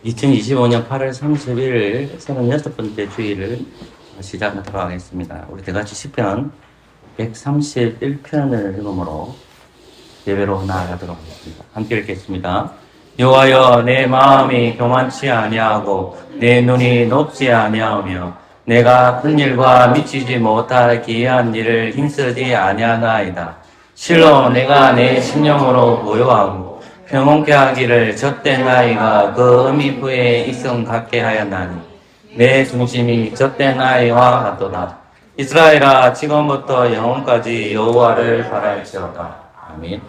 2025년 8월 30일 36번째 주일을 시작하도록 하겠습니다. 우리 다같이 시편 131편을 읽음으로 예배로 나아가도록 하겠습니다. 함께 읽겠습니다. 여호와여, 내 마음이 교만치 아니하고 내 눈이 높지 아니하며 내가 큰 일과 미치지 못할 기이한 일을 힘쓰지 아니하나이다. 실로 내가 내 심령으로 고요하고 평온케 하기를 젖된 나이가 그 어미 부에 익성 갖게 하였나니 내 중심이 젖된 나이와 같도다. 이스라엘아, 지금부터 영원까지 여호와를 바랄지어다. 아멘.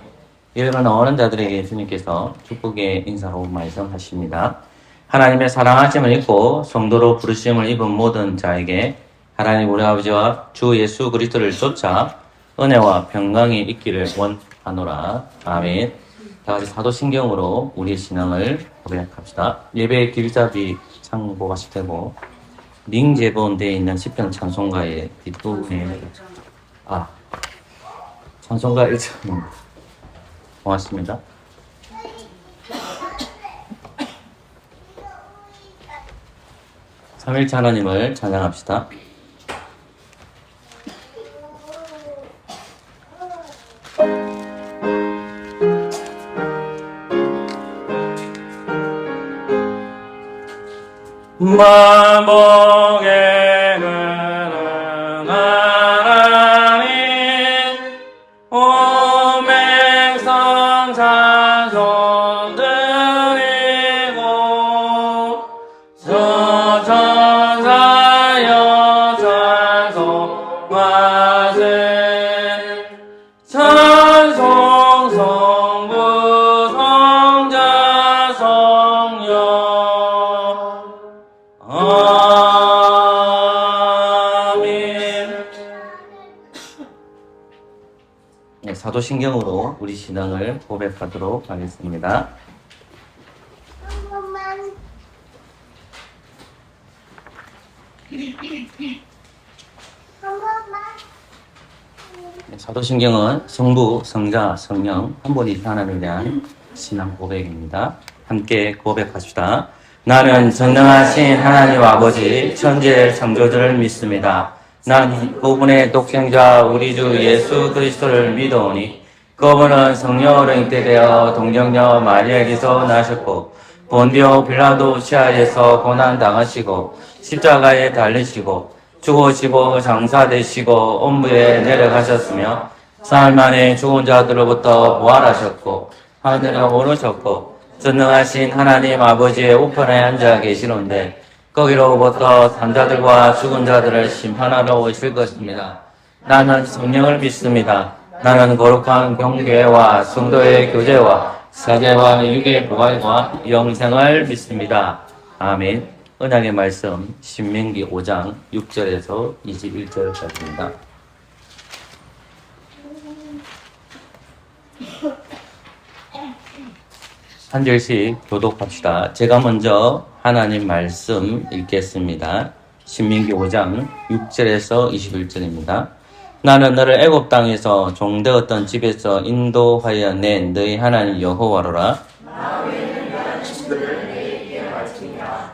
예배를 나오는 자들에게 주님께서 축복의 인사로 말씀하십니다. 하나님의 사랑하심을 입고 성도로 부르심을 입은 모든 자에게 하나님 우리 아버지와 주 예수 그리스도를 쫓아 은혜와 평강이 있기를 원하노라. 아멘. 다같이 사도신경으로 우리의 신앙을 고백합시다. 예배 길잡이 참고하실 테고 링 제본되어 있는 시편 찬송가의 뒷부분에 찬송가 1장 고맙습니다. 삼일째 하나님을 찬양합시다. 만복에는 하나님 오맹성 찬송 드리고 저천사여 찬송하세 찬송 성부 성자 성령 아멘. 네, 사도신경으로 우리 신앙을 고백하도록 하겠습니다. 네, 사도신경은 성부, 성자, 성령 한 분이 하나님에 대한 신앙 고백입니다. 함께 고백합시다. 나는 전능하신 하나님 아버지 천지의 창조주를 믿습니다. 난 그분의 독생자 우리 주 예수 그리스도를 믿어오니 그분은 성령으로 잉태되어 동정녀 마리아에게서 나셨고 본디오 빌라도 시하에서 고난당하시고 십자가에 달리시고 죽으시고 장사되시고 온무에 내려가셨으며 사흘 만에 죽은 자들로부터 부활하셨고 하늘에 오르셨고 전능하신 하나님 아버지의 우편에 앉아 계시는데 거기로부터 산자들과 죽은 자들을 심판하러 오실 것입니다. 나는 성령을 믿습니다. 나는 거룩한 경배와 성도의 교제와 사죄와 육의 부활과 영생을 믿습니다. 아멘. 언약의 말씀 신명기 5장 6절에서 21절까지입니다. 한 절씩 교독합시다. 제가 먼저 하나님 말씀 읽겠습니다. 신명기 5장 6절에서 21절입니다. 나는 너를 애굽 땅에서 종되었던 집에서 인도하여 낸 너희 하나님 여호와로라.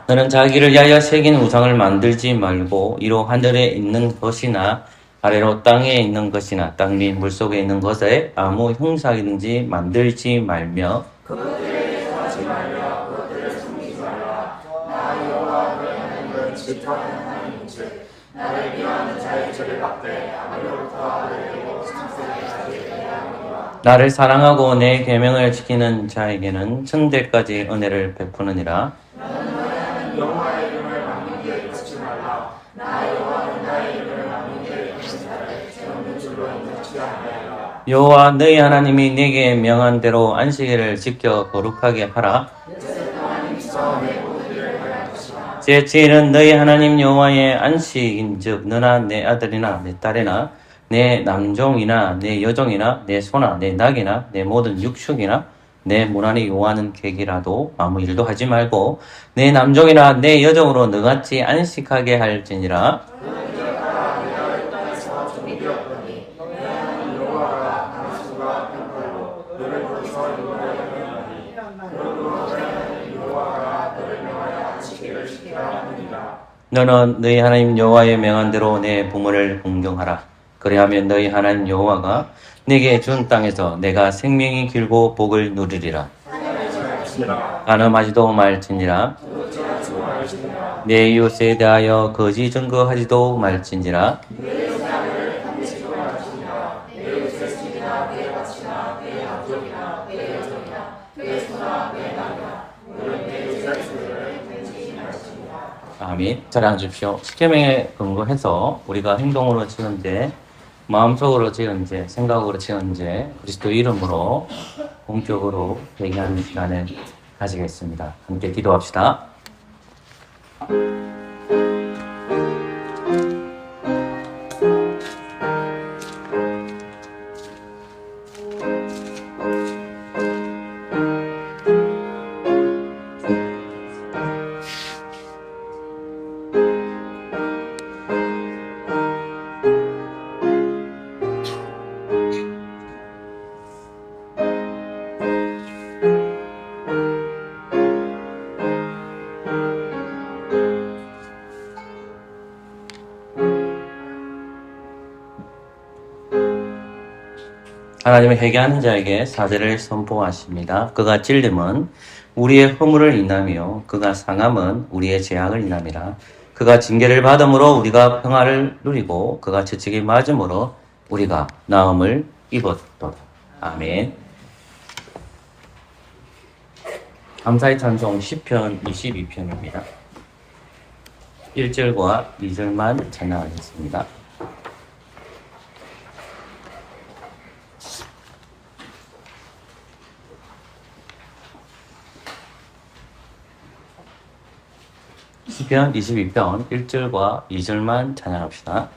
너는 자기를 위하여 새긴 우상을 만들지 말고 이로 하늘에 있는 것이나 아래로 땅에 있는 것이나 땅 및 물속에 있는 것에 아무 형상이든지 만들지 말며 그것들을 말며 그것들을 숨기지 말라. 나 여호와 너희 하나님은 질투하는 하나님인즉 나를 미워하는 자의 죄를 갚되 아버지로부터 아들을 내고 창세에 자기에게 하노라. 나를 사랑하고 내 계명을 지키는 자에게는 천대까지 은혜를 베푸느니라. 여호와의 이름을 막는 데 잊지 말라. 나 여호와는 나의 이름을 막는 데 있는 자를 세우는 줄로 인정치 아니하리라. 여호와 너희 하나님이 내게 명한 대로 안식일을 지켜 거룩하게 하라. 제7일은 너희 하나님 여호와의 안식인즉 너나 내 아들이나 내 딸이나 내 남종이나 내 여종이나 내 소나 내 낙이나 내 모든 육축이나 내 문안이 요하는 객이라도 아무 일도 하지 말고 내 남종이나 내 여종으로 너같이 안식하게 할지니라. 너는 너희 하나님 여호와의 명한 대로 내 부모를 공경하라. 그리하면 너희 하나님 여호와가 내게 준 땅에서 내가 생명이 길고 복을 누리리라. 간음하지도 말지니라. 내 이웃에 대하여 거짓 증거하지도 말지니라. 아멘. 잘 앉으십시오. 십계명에 근거해서 우리가 행동으로 지은 죄, 마음속으로 지은 죄, 생각으로 지은 죄, 그리스도 이름으로 공적으로 회개하는 시간을 가지겠습니다. 함께 기도합시다. 하나님은 회개하는 자에게 사죄를 선포하십니다. 그가 찔림은 우리의 허물을 인하며 그가 상함은 우리의 죄악을 인함이라. 그가 징계를 받음으로 우리가 평화를 누리고 그가 채찍에 맞음으로 우리가 나음을 입었도다. 아멘. 감사의 찬송 시편 22편입니다. 1절과 2절만 찬양하겠습니다. 시편 22편 1절과 2절만 찬양합시다.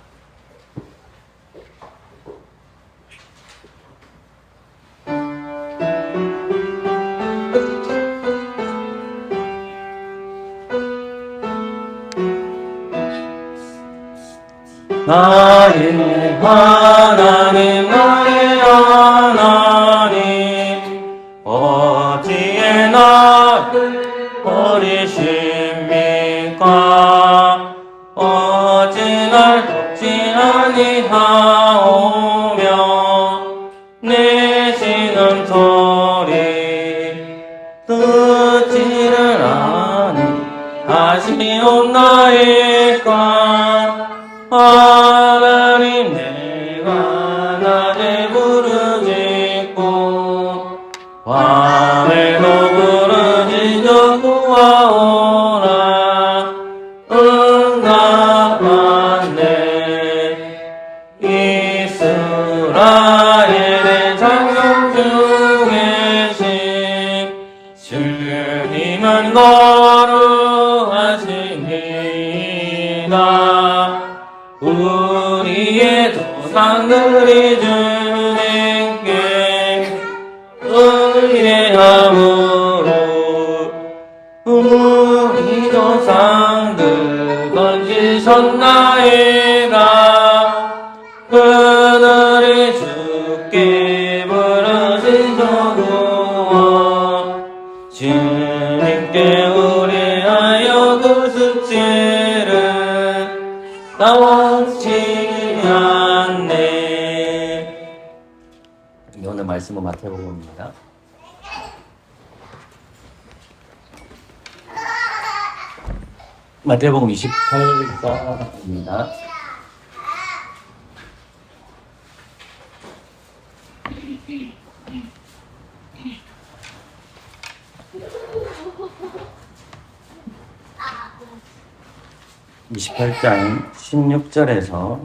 나의 하나님 나의 하나님 어찌에 나를 버리십니까? 어찌 날 돕지 아니하오며 내쉬는 소리 듣지를 아니하시옵나이까? 하나님 내가 낮에 부르짖고 밤에도 부르짖어 구하오라. 응답하네. 이스라엘의 장성 중에 주님은 거룩하시니이다. 우리의 조상들이 주님께 의뢰함으로 우리 조상들 건지셨나이다. 그들이 주께 부르짖어 구원 주님께 의뢰하여 그 수치를 나오지 않네. 오늘 말씀은 마태복음입니다. 마태복음 28장입니다. (28장) 16절에서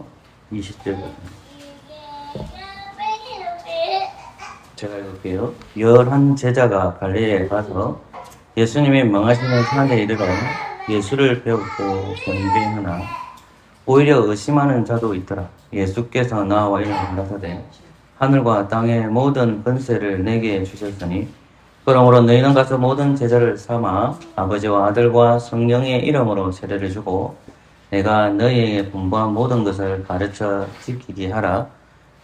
20절까지 제가 읽을게요. 11 제자가 갈릴리에 가서 예수님이 명하시는 산에 이르러 예수를 배우고 권비하나 오히려 의심하는 자도 있더라. 예수께서 나와 이르시되 하늘과 땅의 모든 권세를 내게 주셨으니 그러므로 너희는 가서 모든 제자를 삼아 아버지와 아들과 성령의 이름으로 세례를 주고 내가 너희에게 분부한 모든 것을 가르쳐 지키게 하라.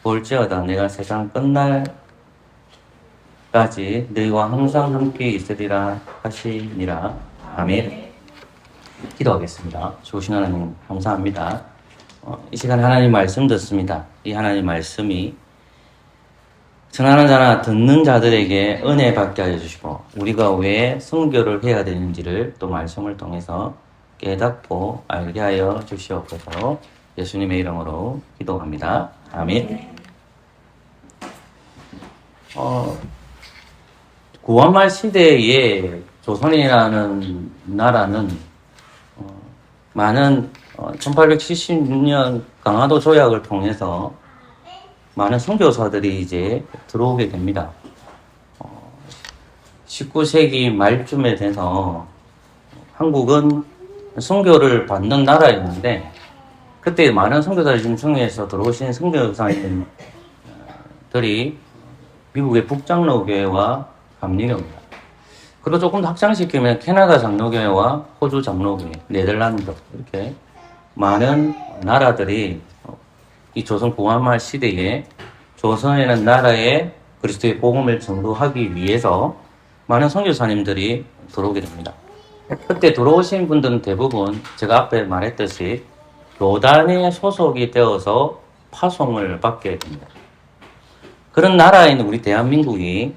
볼지어다 내가 세상 끝날까지 너희와 항상 함께 있으리라 하시니라. 아멘. 기도하겠습니다. 좋으신 하나님 감사합니다. 이 시간 하나님 말씀 듣습니다. 이 하나님 말씀이 전하는 자나 듣는 자들에게 은혜 받게 하여 주시고 우리가 왜 선교를 해야 되는지를 또 말씀을 통해서 깨닫고 알게 하여 주시옵소서. 예수님의 이름으로 기도합니다. 아멘. 구한말 시대에 조선이라는 나라는 많은 1876년 강화도 조약을 통해서 많은 선교사들이 이제 들어오게 됩니다. 19세기 말쯤에 돼서 한국은 선교를 받는 나라였는데 그때 많은 선교사들 중에서 들어오신 선교사님들이 미국의 북장로교회와 감리교입니다. 그리고 조금 더 확장시키면 캐나다 장로교회와 호주 장로교회, 네덜란드 이렇게 많은 나라들이 이 조선 구한말 시대에 조선이라는 나라에 그리스도의 복음을 전도하기 위해서 많은 선교사님들이 들어오게 됩니다. 그때 들어오신 분들은 대부분 제가 앞에 말했듯이 교단에 소속이 되어서 파송을 받게 됩니다. 그런 나라에 있는 우리 대한민국이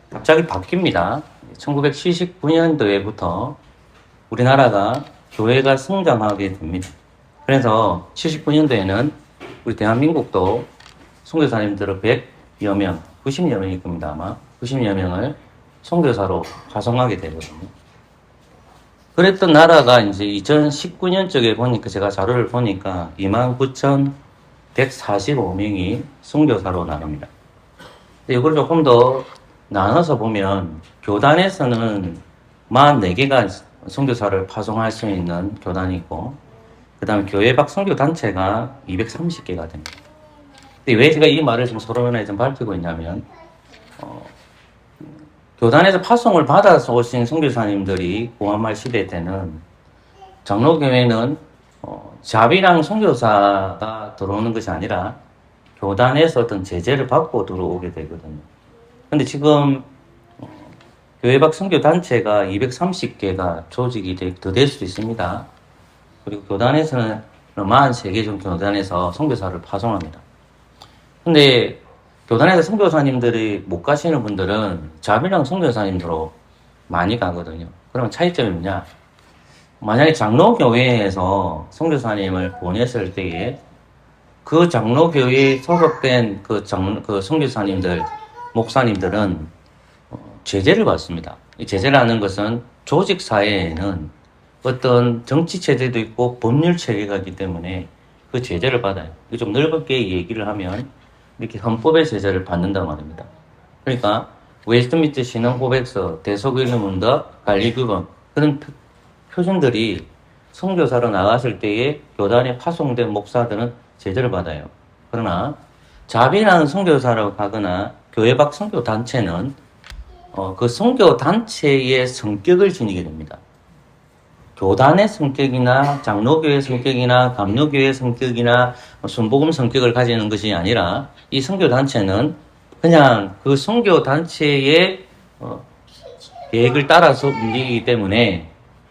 갑자기 바뀝니다. 1979년도에부터 우리나라가 교회가 성장하게 됩니다. 그래서 79년도에는 우리 대한민국도 선교사님들을 100여 명, 90여 명일 겁니다. 아마 90여 명을 선교사로 파송하게 되거든요. 그랬던 나라가 이제 2019년 쪽에 보니까 제가 자료를 보니까 29,145명이 선교사로 나갑니다. 이걸 조금 더 나눠서 보면 교단에서는 44개가 선교사를 파송할 수 있는 교단이 있고 그 다음에 교회 밖 선교단체가 230개가 됩니다. 근데 왜 제가 이 말을 좀 서론에 좀 밝히고 있냐면 교단에서 파송을 받아서 오신 선교사님들이 구한말 시대 때는 장로교회는 자비랑 선교사가 들어오는 것이 아니라 교단에서 어떤 제재를 받고 들어오게 되거든요. 근데 지금 교회 밖 선교단체가 230개가 조직이 더 될 수도 있습니다. 그리고 교단에서는 43개 정도 교단에서 선교사를 파송합니다. 근데 교단에서 선교사님들이 못 가시는 분들은 자비랑 선교사님으로 많이 가거든요. 그러면 차이점이 뭐냐? 만약에 장로교회에서 선교사님을 보냈을 때에 그 장로교회에 소속된 그 선교사님들, 목사님들은 제재를 받습니다. 이 제재라는 것은 조직사회에는 어떤 정치체제도 있고 법률체계가 있기 때문에 그 제재를 받아요. 좀 넓게 얘기를 하면 이렇게 헌법의 제재를 받는단 말입니다. 그러니까 웨스트민스터 신앙고백서, 대속일문답, 관리규범 그런 표준들이 선교사로 나갔을 때에 교단에 파송된 목사들은 제재를 받아요. 그러나 자비라는 선교사로 가거나 교회 밖 선교단체는 그 선교단체의 성격을 지니게 됩니다. 교단의 성격이나 장로교회 성격이나 감로교회 성격이나 순복음 성격을 가지는 것이 아니라 이 선교단체는 그냥 그 선교단체의 계획을 따라서 움직이기 때문에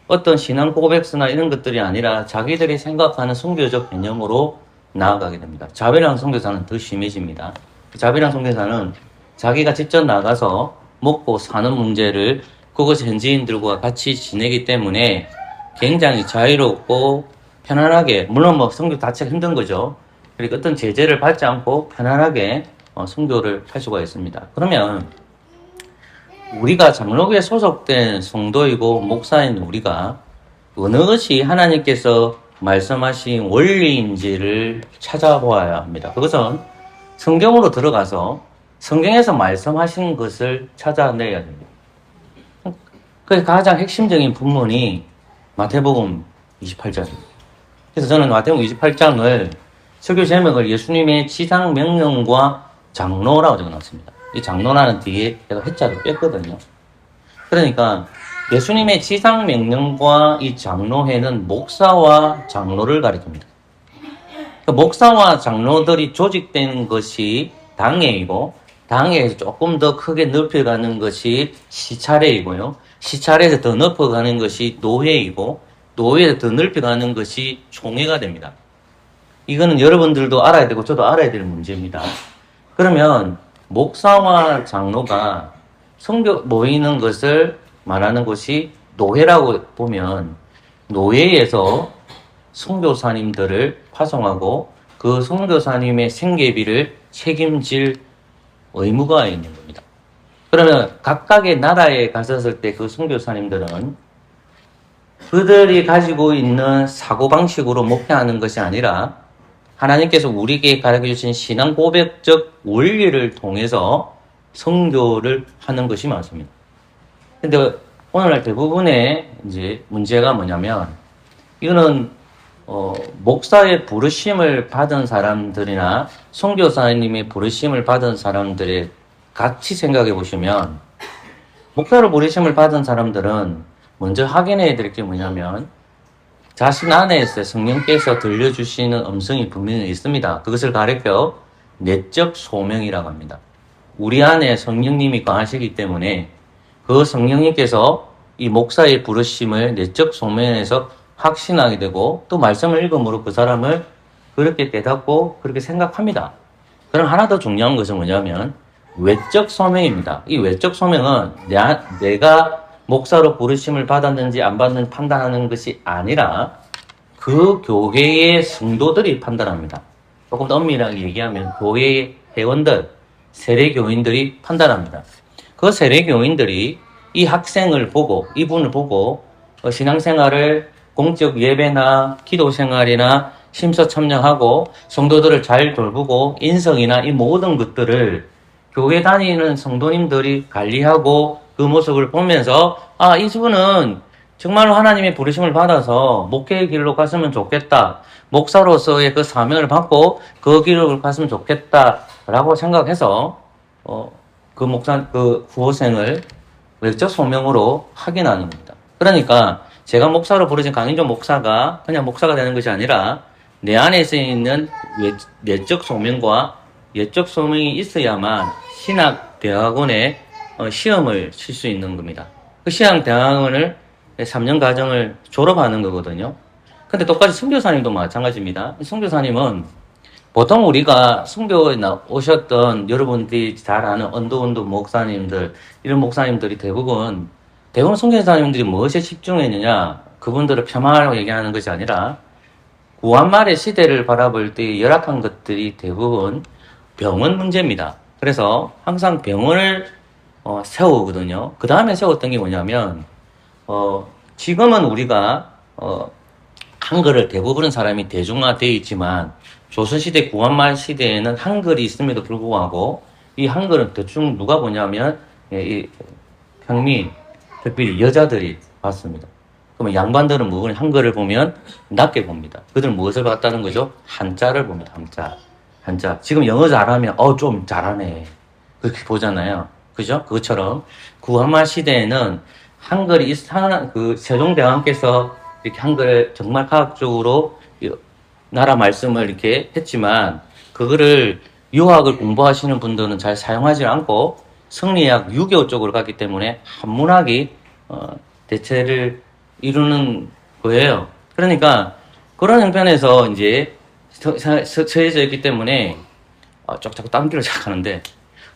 어떤 신앙 고백서나 이런 것들이 아니라 자기들이 생각하는 선교적 개념으로 나아가게 됩니다. 자비랑 선교사는 더 심해집니다. 자비랑 선교사는 자기가 직접 나가서 먹고 사는 문제를 그곳 현지인들과 같이 지내기 때문에 굉장히 자유롭고 편안하게, 물론 선교 자체가 힘든 거죠. 그러니까 어떤 제재를 받지 않고 편안하게 선교를 할 수가 있습니다. 그러면 우리가 장로교에 소속된 성도이고 목사인 우리가 어느 것이 하나님께서 말씀하신 원리인지를 찾아보아야 합니다. 그것은 성경으로 들어가서 성경에서 말씀하신 것을 찾아내야 됩니다. 그 가장 핵심적인 본문이 마태복음 28장입니다. 그래서 저는 마태복음 28장을 설교 제목을 예수님의 지상 명령과 장로라고 적어놨습니다. 이 장로라는 뒤에 제가 회자를 뺐거든요. 그러니까 예수님의 지상 명령과 이 장로회는 목사와 장로를 가리킵니다. 그러니까 목사와 장로들이 조직된 것이 당회이고 당회에서 조금 더 크게 넓혀가는 것이 시차례이고요. 시차례에서 더 넓어가는 것이 노회이고 노예를 더 넓혀가는 것이 총회가 됩니다. 이거는 여러분들도 알아야 되고 저도 알아야 될 문제입니다. 그러면 목사와 장로가 성교 모이는 것을 말하는 것이 노회라고 보면 노예에서 선교사님들을 파송하고 그 선교사님의 생계비를 책임질 의무가 있는 겁니다. 그러면 각각의 나라에 갔었을 때 그 선교사님들은 그들이 가지고 있는 사고방식으로 목회하는 것이 아니라 하나님께서 우리에게 가르쳐주신 신앙 고백적 원리를 통해서 선교를 하는 것이 많습니다. 근데 오늘날 대부분의 이제 문제가 뭐냐면 이거는 목사의 부르심을 받은 사람들이나 선교사님의 부르심을 받은 사람들의 같이 생각해 보시면 목사로 부르심을 받은 사람들은 먼저 확인해야 될 게 뭐냐면 자신 안에서 성령께서 들려주시는 음성이 분명히 있습니다. 그것을 가리켜 내적 소명이라고 합니다. 우리 안에 성령님이 거하시기 때문에 그 성령님께서 이 목사의 부르심을 내적 소명에서 확신하게 되고 또 말씀을 읽음으로 그 사람을 그렇게 깨닫고 그렇게 생각합니다. 그럼 하나 더 중요한 것은 뭐냐면 외적 소명입니다. 이 외적 소명은 내가 목사로 부르심을 받았는지 안 받는지 판단하는 것이 아니라 그 교회의 성도들이 판단합니다. 조금 더 엄밀하게 얘기하면 교회의 회원들, 세례교인들이 판단합니다. 그 세례교인들이 이 학생을 보고 이분을 보고 신앙생활을 공적 예배나 기도생활이나 심서 참여하고 성도들을 잘 돌보고 인성이나 이 모든 것들을 교회 다니는 성도님들이 관리하고 그 모습을 보면서 이분은 정말로 하나님의 부르심을 받아서 목회의 길로 갔으면 좋겠다. 목사로서의 그 사명을 받고 그 길로 갔으면 좋겠다라고 생각해서 그 후보생을 외적 소명으로 확인하는 겁니다. 그러니까 제가 목사로 부르신 강인종 목사가 그냥 목사가 되는 것이 아니라 내 안에 있는 내적 소명과 예적 소명이 있어야만 신학대학원에 시험을 칠 수 있는 겁니다. 그 신학대학원을 3년 과정을 졸업하는 거거든요. 근데 똑같이 선교사님도 마찬가지입니다. 선교사님은 보통 우리가 선교에 오셨던 여러분들이 잘 아는 언도운도 목사님들, 이런 목사님들이 대부분 선교사님들이 무엇에 집중했느냐, 그분들을 폄하하려고 얘기하는 것이 아니라 구한말의 시대를 바라볼 때 열악한 것들이 대부분 병원 문제입니다. 그래서 항상 병원을 세우거든요. 그 다음에 세웠던 게 뭐냐면 지금은 우리가 한글을 대부분의 사람이 대중화되어 있지만 조선시대 구한말 시대에는 한글이 있음에도 불구하고 이 한글은 대충 누가 보냐면 이 평민, 특별히 여자들이 봤습니다. 그러면 양반들은 뭐 한글을 보면 낮게 봅니다. 그들은 무엇을 봤다는 거죠? 한자를 봅니다. 한자. 지금 영어 잘하면 좀 잘하네. 그렇게 보잖아요. 그죠? 그것처럼 구한말 시대에는 한글이 그 세종대왕께서 이렇게 한글을 정말 과학적으로 나라 말씀을 이렇게 했지만 그거를 유학을 공부하시는 분들은 잘 사용하지 않고 성리학 유교 쪽으로 갔기 때문에 한문학이 대체를 이루는 거예요. 그러니까 그런 형편에서 이제 처해져 있기 때문에 자꾸 딴길을 시작하는데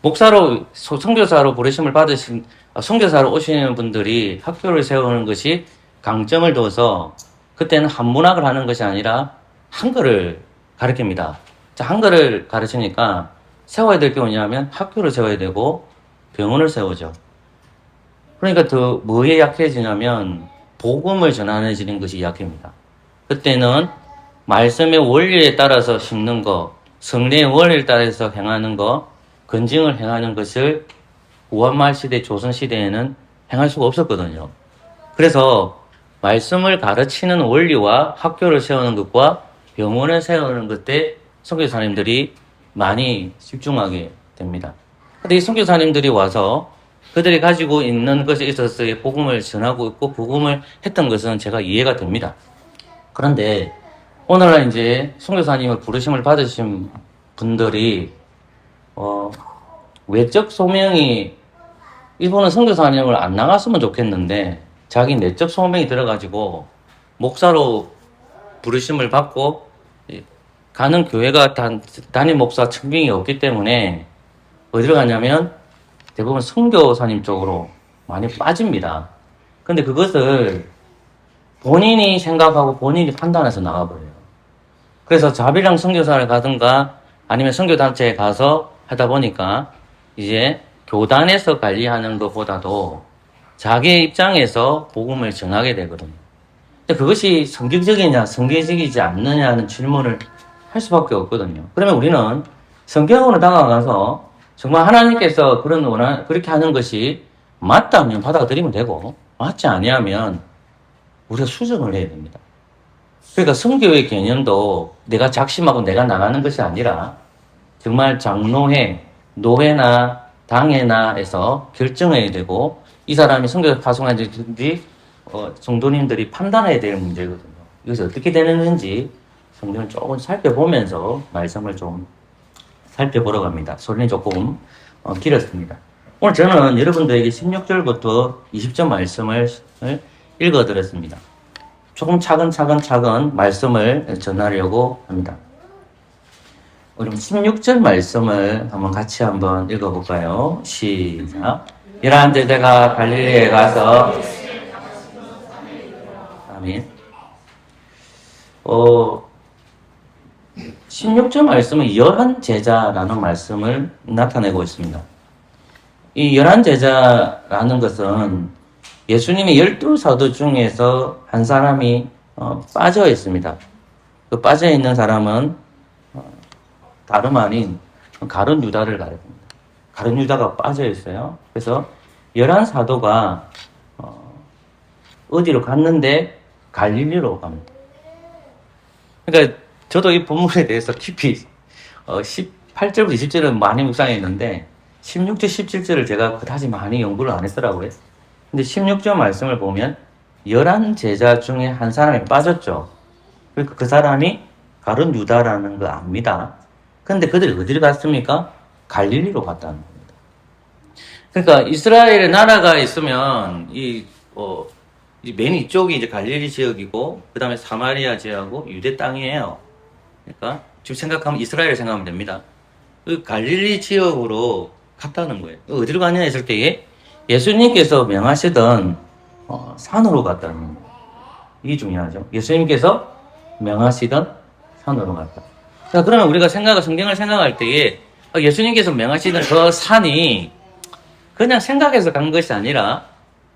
목사로 선교사로 부르심을 받으신 선교사로 오시는 분들이 학교를 세우는 것이 강점을 둬서 그때는 한문학을 하는 것이 아니라 한글을 가르칩니다. 자, 한글을 가르치니까 세워야 될 게 뭐냐면 학교를 세워야 되고 병원을 세우죠. 그러니까 더 뭐에 약해지냐면 복음을 전하는 것이 약합니다. 그때는 말씀의 원리에 따라서 심는 거, 성례의 원리에 따라서 행하는 거, 건증을 행하는 것을 구한말 시대, 조선 시대에는 행할 수가 없었거든요. 그래서 말씀을 가르치는 원리와 학교를 세우는 것과 병원을 세우는 것에 선교사님들이 많이 집중하게 됩니다. 근데 이 선교사님들이 와서 그들이 가지고 있는 것에 있어서 복음을 전하고 있고 복음을 했던 것은 제가 이해가 됩니다. 그런데 오늘날 이제 선교사님을 부르심을 받으신 분들이 외적 소명이 이분은 선교사님을 안 나갔으면 좋겠는데 자기 내적 소명이 들어가지고 목사로 부르심을 받고 가는 교회가 담임 목사 청빙이 없기 때문에 어디로 가냐면 대부분 선교사님 쪽으로 많이 빠집니다. 근데 그것을 본인이 생각하고 본인이 판단해서 나가버려요. 그래서 자비랑 선교사를 가든가 아니면 선교단체에 가서 하다 보니까 이제 교단에서 관리하는 것보다도 자기 입장에서 복음을 전하게 되거든요. 근데 그것이 성경적이냐 성경적이지 않느냐는 질문을 할 수밖에 없거든요. 그러면 우리는 성경으로 다가가서 정말 하나님께서 그렇게 하는 것이 맞다면 받아들이면 되고 맞지 아니하면 우리가 수정을 해야 됩니다. 그러니까 선교의 개념도 내가 작심하고 내가 나가는 것이 아니라 정말 장로회, 노회나 당회나에서 결정해야 되고 이 사람이 선교 파송하는지 성도님들이 판단해야 될 문제거든요. 이것이 어떻게 되는지 성경을 조금 살펴보면서 말씀을 좀 살펴보러 갑니다. 소리는 조금 길었습니다. 오늘 저는 여러분들에게 16절부터 20절 말씀을 읽어드렸습니다. 조금 차근차근 말씀을 전하려고 합니다. 그럼 16절 말씀을 같이 한번 읽어볼까요? 시작. 이러한 제자가 갈릴리에 가서 아멘. 16절 말씀은 열한 제자라는 말씀을 나타내고 있습니다. 이 열한 제자라는 것은 예수님이 12사도 중에서 한 사람이 빠져 있습니다. 그 빠져 있는 사람은 다름 아닌 가룟 유다를 가리킵니다. 가룟 유다가 빠져 있어요. 그래서 11사도가 어디로 갔는데 갈릴리로 갑니다. 그러니까 저도 이 본문에 대해서 깊이 18절부터 20절은 많이 묵상했는데 16절, 17절을 제가 그다지 많이 연구를 안 했더라고요. 근데 16절 말씀을 보면 11제자 중에 한 사람이 빠졌죠. 그러니까 그 사람이 가룟 유다라는 거 압니다. 근데 그들이 어디로 갔습니까? 갈릴리로 갔다는 겁니다. 그러니까 이스라엘의 나라가 있으면 맨 이쪽이 이제 갈릴리 지역이고 그 다음에 사마리아 지역하고 유대 땅이에요. 그러니까 지금 생각하면 이스라엘을 생각하면 됩니다. 그 갈릴리 지역으로 갔다는 거예요. 어디로 가냐 했을 때에 예수님께서 명하시던 산으로 갔다는 겁니다. 이게 중요하죠. 예수님께서 명하시던 산으로 갔다. 자, 그러면 우리가 성경을 생각할 때에 예수님께서 명하시던 그 산이 그냥 생각해서 간 것이 아니라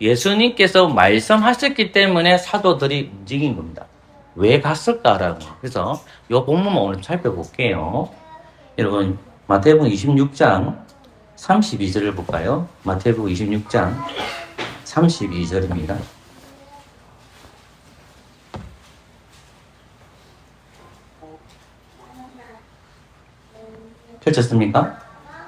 예수님께서 말씀하셨기 때문에 사도들이 움직인 겁니다. 왜 갔을까라는 거. 그래서 이 본문만 오늘 좀 살펴볼게요. 여러분, 마태복음 26장 32절을 볼까요? 마태복음 26장 32절입니다. 펼쳤습니까?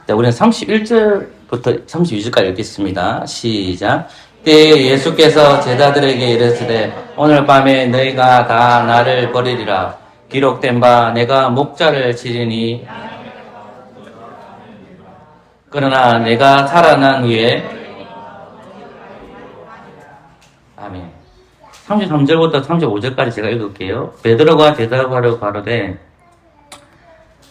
자, 우리는 31절부터 32절까지 읽겠습니다. 시작. 때에 예수께서 제자들에게 이르시되 오늘 밤에 너희가 다 나를 버리리라. 기록된 바 내가 목자를 치리니 그러나 내가 살아난 후에 아멘. 33절부터 35절까지 제가 읽을게요. 베드로가 대답하려 가로되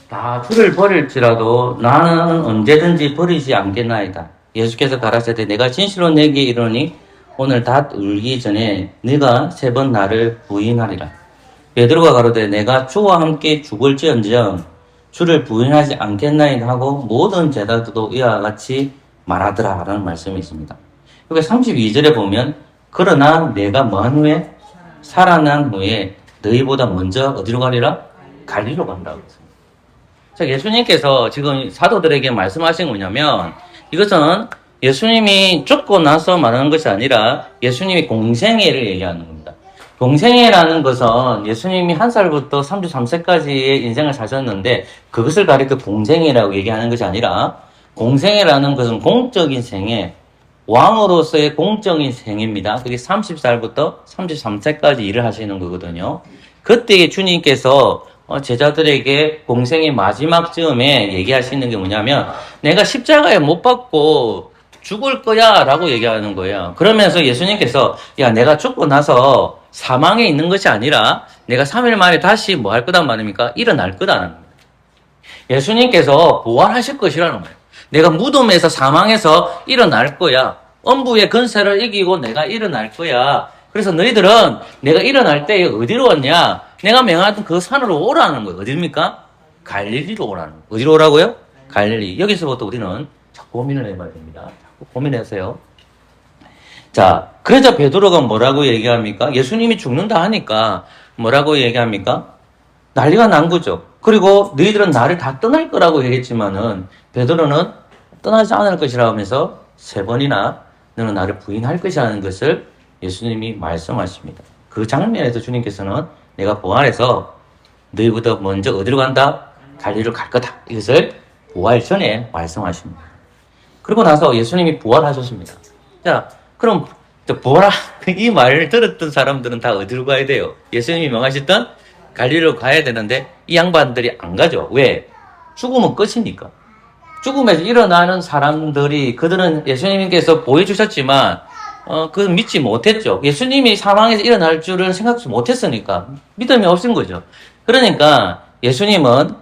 다 주를 버릴지라도 나는 언제든지 버리지 않겠나이다. 예수께서 가라사대 내가 진실로 내게 이르노니 오늘 닷 울기 전에 네가 3번 나를 부인하리라. 베드로가 가로되 내가 주와 함께 죽을지언정 주를 부인하지 않겠나이다 하고 모든 제자들도 이와 같이 말하더라 라는 말씀이 있습니다. 여기 32절에 보면 그러나 내가 뭐한 후에 살아난 후에 너희보다 먼저 어디로 가리라? 갈리로 간다고 했습니다. 자, 예수님께서 지금 사도들에게 말씀하신 거냐면 이것은 예수님이 죽고 나서 말하는 것이 아니라 예수님이 공생애를 얘기하는 겁니다. 공생애라는 것은 예수님이 1살부터 33세까지의 인생을 사셨는데 그것을 가리켜 공생애라고 얘기하는 것이 아니라 공생애라는 것은 공적인 생애, 왕으로서의 공적인 생애입니다. 그게 30살부터 33세까지 일을 하시는 거거든요. 그때 주님께서 제자들에게 공생의 마지막 즈음에 얘기하시는 게 뭐냐면 내가 십자가에 못 박고 죽을 거야 라고 얘기하는 거예요. 그러면서 예수님께서 야 내가 죽고 나서 사망에 있는 것이 아니라 내가 3일 만에 다시 뭐 할 거단 말입니까? 일어날 거다는 거예요. 예수님께서 부활하실 것이라는 거예요. 내가 무덤에서 사망해서 일어날 거야. 엄부의 근세를 이기고 내가 일어날 거야. 그래서 너희들은 내가 일어날 때 어디로 왔냐? 내가 명하던 그 산으로 오라는 거예요. 어디입니까? 갈릴리로 오라는 거예요. 어디로 오라고요? 갈릴리. 여기서부터 우리는 자꾸 고민을 해봐야 됩니다. 자꾸 고민하세요. 자, 그러자 베드로가 뭐라고 얘기합니까? 예수님이 죽는다 하니까 뭐라고 얘기합니까? 난리가 난 거죠. 그리고 너희들은 나를 다 떠날 거라고 얘기했지만은 베드로는 떠나지 않을 것이라고 하면서 3번이나 너는 나를 부인할 것이라는 것을 예수님이 말씀하십니다. 그 장면에서 주님께서는 내가 부활해서 너희보다 먼저 어디로 간다? 갈릴리로 갈 거다. 이것을 부활 전에 말씀하십니다. 그리고 나서 예수님이 부활하셨습니다. 자, 그럼 이 말을 들었던 사람들은 다 어디로 가야 돼요? 예수님이 명하셨던 갈릴리로 가야 되는데 이 양반들이 안 가죠. 왜? 죽으면 끝이니까. 죽음에서 일어나는 사람들이 그들은 예수님께서 보여주셨지만 그건 믿지 못했죠. 예수님이 사망에서 일어날 줄은 생각지 못했으니까 믿음이 없은 거죠. 그러니까 예수님은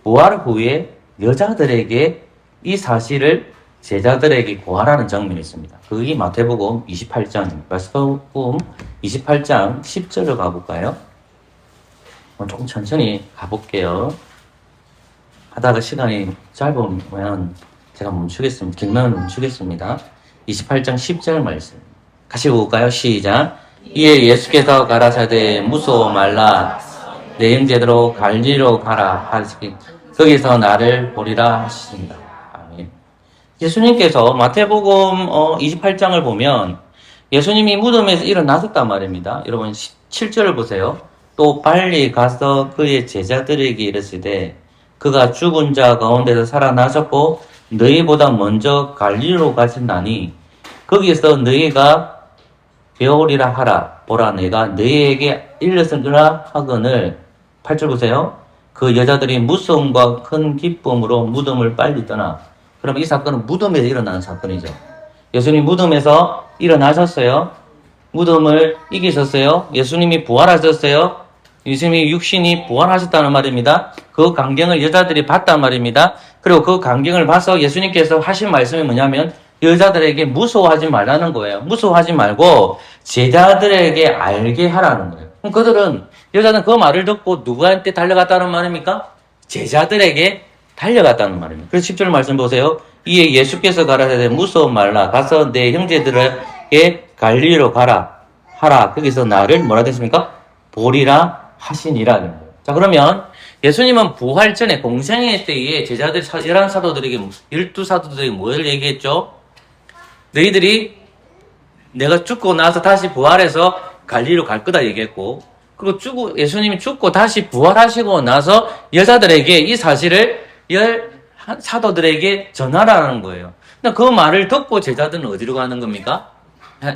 부활 후에 여자들에게 이 사실을 제자들에게 고하라는 장면이 있습니다. 그게 마태복음 28장입니다. 마태복음 28장 10절을 가볼까요? 조금 천천히 가볼게요. 하다가 시간이 짧으면 제가 멈추겠습니다. 길면 멈추겠습니다. 28장 10절 말씀. 같이 볼까요? 시작. 이에 예수께서 가라사대 무서워 말라. 내 형제대로 갈릴리로 가라 하시기 거기서 나를 보리라 하십니다. 아멘. 예수님께서 마태복음 28장을 보면 예수님이 무덤에서 일어나셨단 말입니다. 여러분 7절을 보세요. 또 빨리 가서 그의 제자들에게 이르시되 그가 죽은 자 가운데서 살아나셨고 너희보다 먼저 갈릴리로 가신다니 거기서 너희가 배우리라 하라. 보라 내가 너희에게 일렀으라 하거늘 8절 보세요. 그 여자들이 무서움과 큰 기쁨으로 무덤을 빨리 떠나. 그럼 이 사건은 무덤에서 일어나는 사건이죠. 예수님 무덤에서 일어나셨어요. 무덤을 이기셨어요. 예수님이 부활하셨어요. 예수님이 육신이 부활하셨다는 말입니다. 그 광경을 여자들이 봤단 말입니다. 그리고 그 광경을 봐서 예수님께서 하신 말씀이 뭐냐면 여자들에게 무서워하지 말라는 거예요. 무서워하지 말고 제자들에게 알게 하라는 거예요. 그럼 그들은 여자는 그 말을 듣고 누구한테 달려갔다는 말입니까? 제자들에게 달려갔다는 말입니다. 그래서 10절 말씀 보세요. 이에 예수께서 가라사대 무서워 말라. 가서 내 형제들에게 갈릴리로 가라 하라. 거기서 나를 뭐라 됐습니까? 보리라 하시니라. 자, 그러면 예수님은 부활 전에 공생애 때에 제자들 11사도들에게 12사도들에게 뭘 얘기했죠? 너희들이 내가 죽고 나서 다시 부활해서 갈릴리로 갈 거다 얘기했고, 그리고 예수님이 죽고 다시 부활하시고 나서 여자들에게 이 사실을 사도들에게 전하라는 거예요. 그 말을 듣고 제자들은 어디로 가는 겁니까?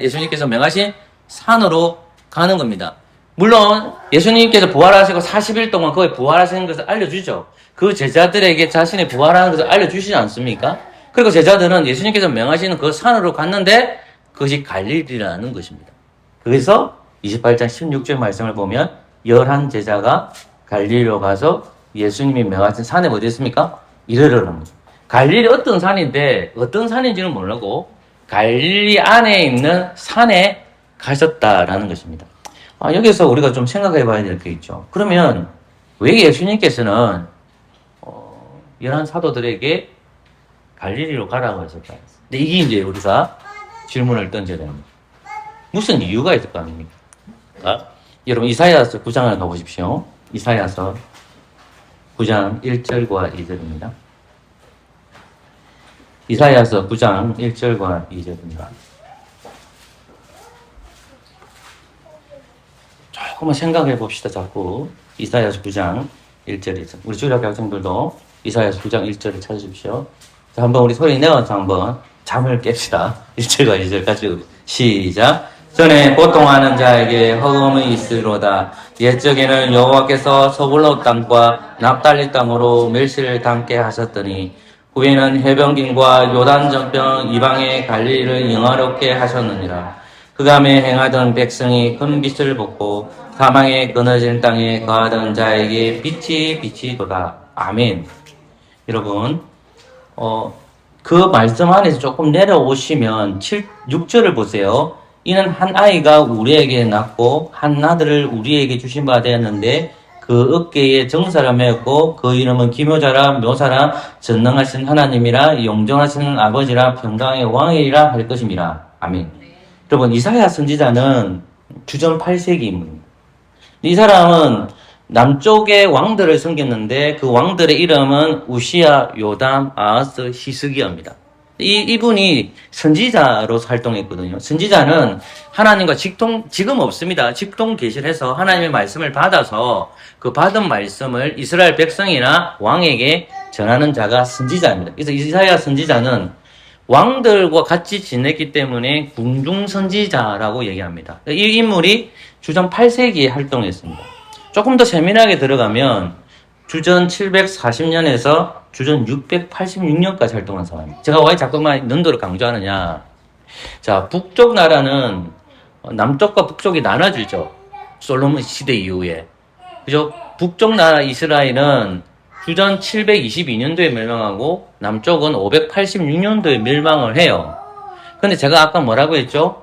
예수님께서 명하신 산으로 가는 겁니다. 물론 예수님께서 부활하시고 40일 동안 거기 부활하시는 것을 알려주죠. 그 제자들에게 자신이 부활하는 것을 알려주시지 않습니까? 그리고 제자들은 예수님께서 명하시는 그 산으로 갔는데 그것이 갈릴리라는 것입니다. 그래서 28장 16절 말씀을 보면 11제자가 갈릴리로 가서 예수님이 명하신 산에 어디 있습니까? 이르르는 거죠. 갈릴리 어떤 산인데 어떤 산인지는 모르고 갈릴리 안에 있는 산에 가셨다라는 것입니다. 여기서 우리가 좀 생각해 봐야 될 게 있죠. 그러면 왜 예수님께서는 11사도들에게 갈릴리로 가라고 하셨을까요? 근데 이게 이제 우리가 질문을 던져야 됩니다. 무슨 이유가 있을 거 아닙니까? 여러분 이사야서 9장을 가보십시오. 이사야서 9장 1절과 2절입니다. 이사야서 9장 1절과 2절입니다. 조금만 생각해 봅시다. 자꾸 이사야서 9장 1절이죠. 우리 주일학교 학생들도 이사야서 9장 1절을 찾으십시오. 자, 한번 우리 소리 내어서 한번 잠을 깹시다. 1절과 2절 같이 시작. 전에 고통하는 자에게 허금이 있으로다. 옛적에는 여호와께서 서불로 땅과 납달리 땅으로 멸시를 당케 하셨더니 후에는 해변길과 요단 전병 이방의 갈릴리를 영화롭게 하셨느니라. 흑암에 행하던 백성이 큰 빛을 보고 사망에 끊어진 땅에 거하던 자에게 빛이 비치도다. 아멘. 여러분, 그 말씀 안에서 조금 내려오시면 6절을 보세요. 이는 한 아이가 우리에게 낳고 한 아들을 우리에게 주신 바 되었는데 그 어깨에 정사를 메었고 그 이름은 기묘자라 묘사라 전능하신 하나님이라 영존하시는 아버지라 평강의 왕이라 할 것입니다. 아멘. 여러분, 이사야 선지자는 주전 8세기 인물입니다. 이 사람은 남쪽의 왕들을 섬겼는데 그 왕들의 이름은 우시야, 요담, 아하스, 히스기야입니다. 이분이 선지자로 활동했거든요. 선지자는 하나님과 지금 없습니다. 직통 계시를 해서 하나님의 말씀을 받아서 그 받은 말씀을 이스라엘 백성이나 왕에게 전하는 자가 선지자입니다. 그래서 이사야 선지자는 왕들과 같이 지냈기 때문에 궁중 선지자라고 얘기합니다. 이 인물이 주전 8세기에 활동했습니다. 조금 더 세밀하게 들어가면 주전 740년에서 주전 686년까지 활동한 사람입니다. 제가 왜 자꾸만 연도를 강조하느냐. 자, 북쪽 나라는 남쪽과 북쪽이 나눠지죠. 솔로몬 시대 이후에. 그죠? 북쪽 나라 이스라엘은 주전 722년도에 멸망하고 남쪽은 586년도에 멸망을 해요. 근데 제가 아까 뭐라고 했죠?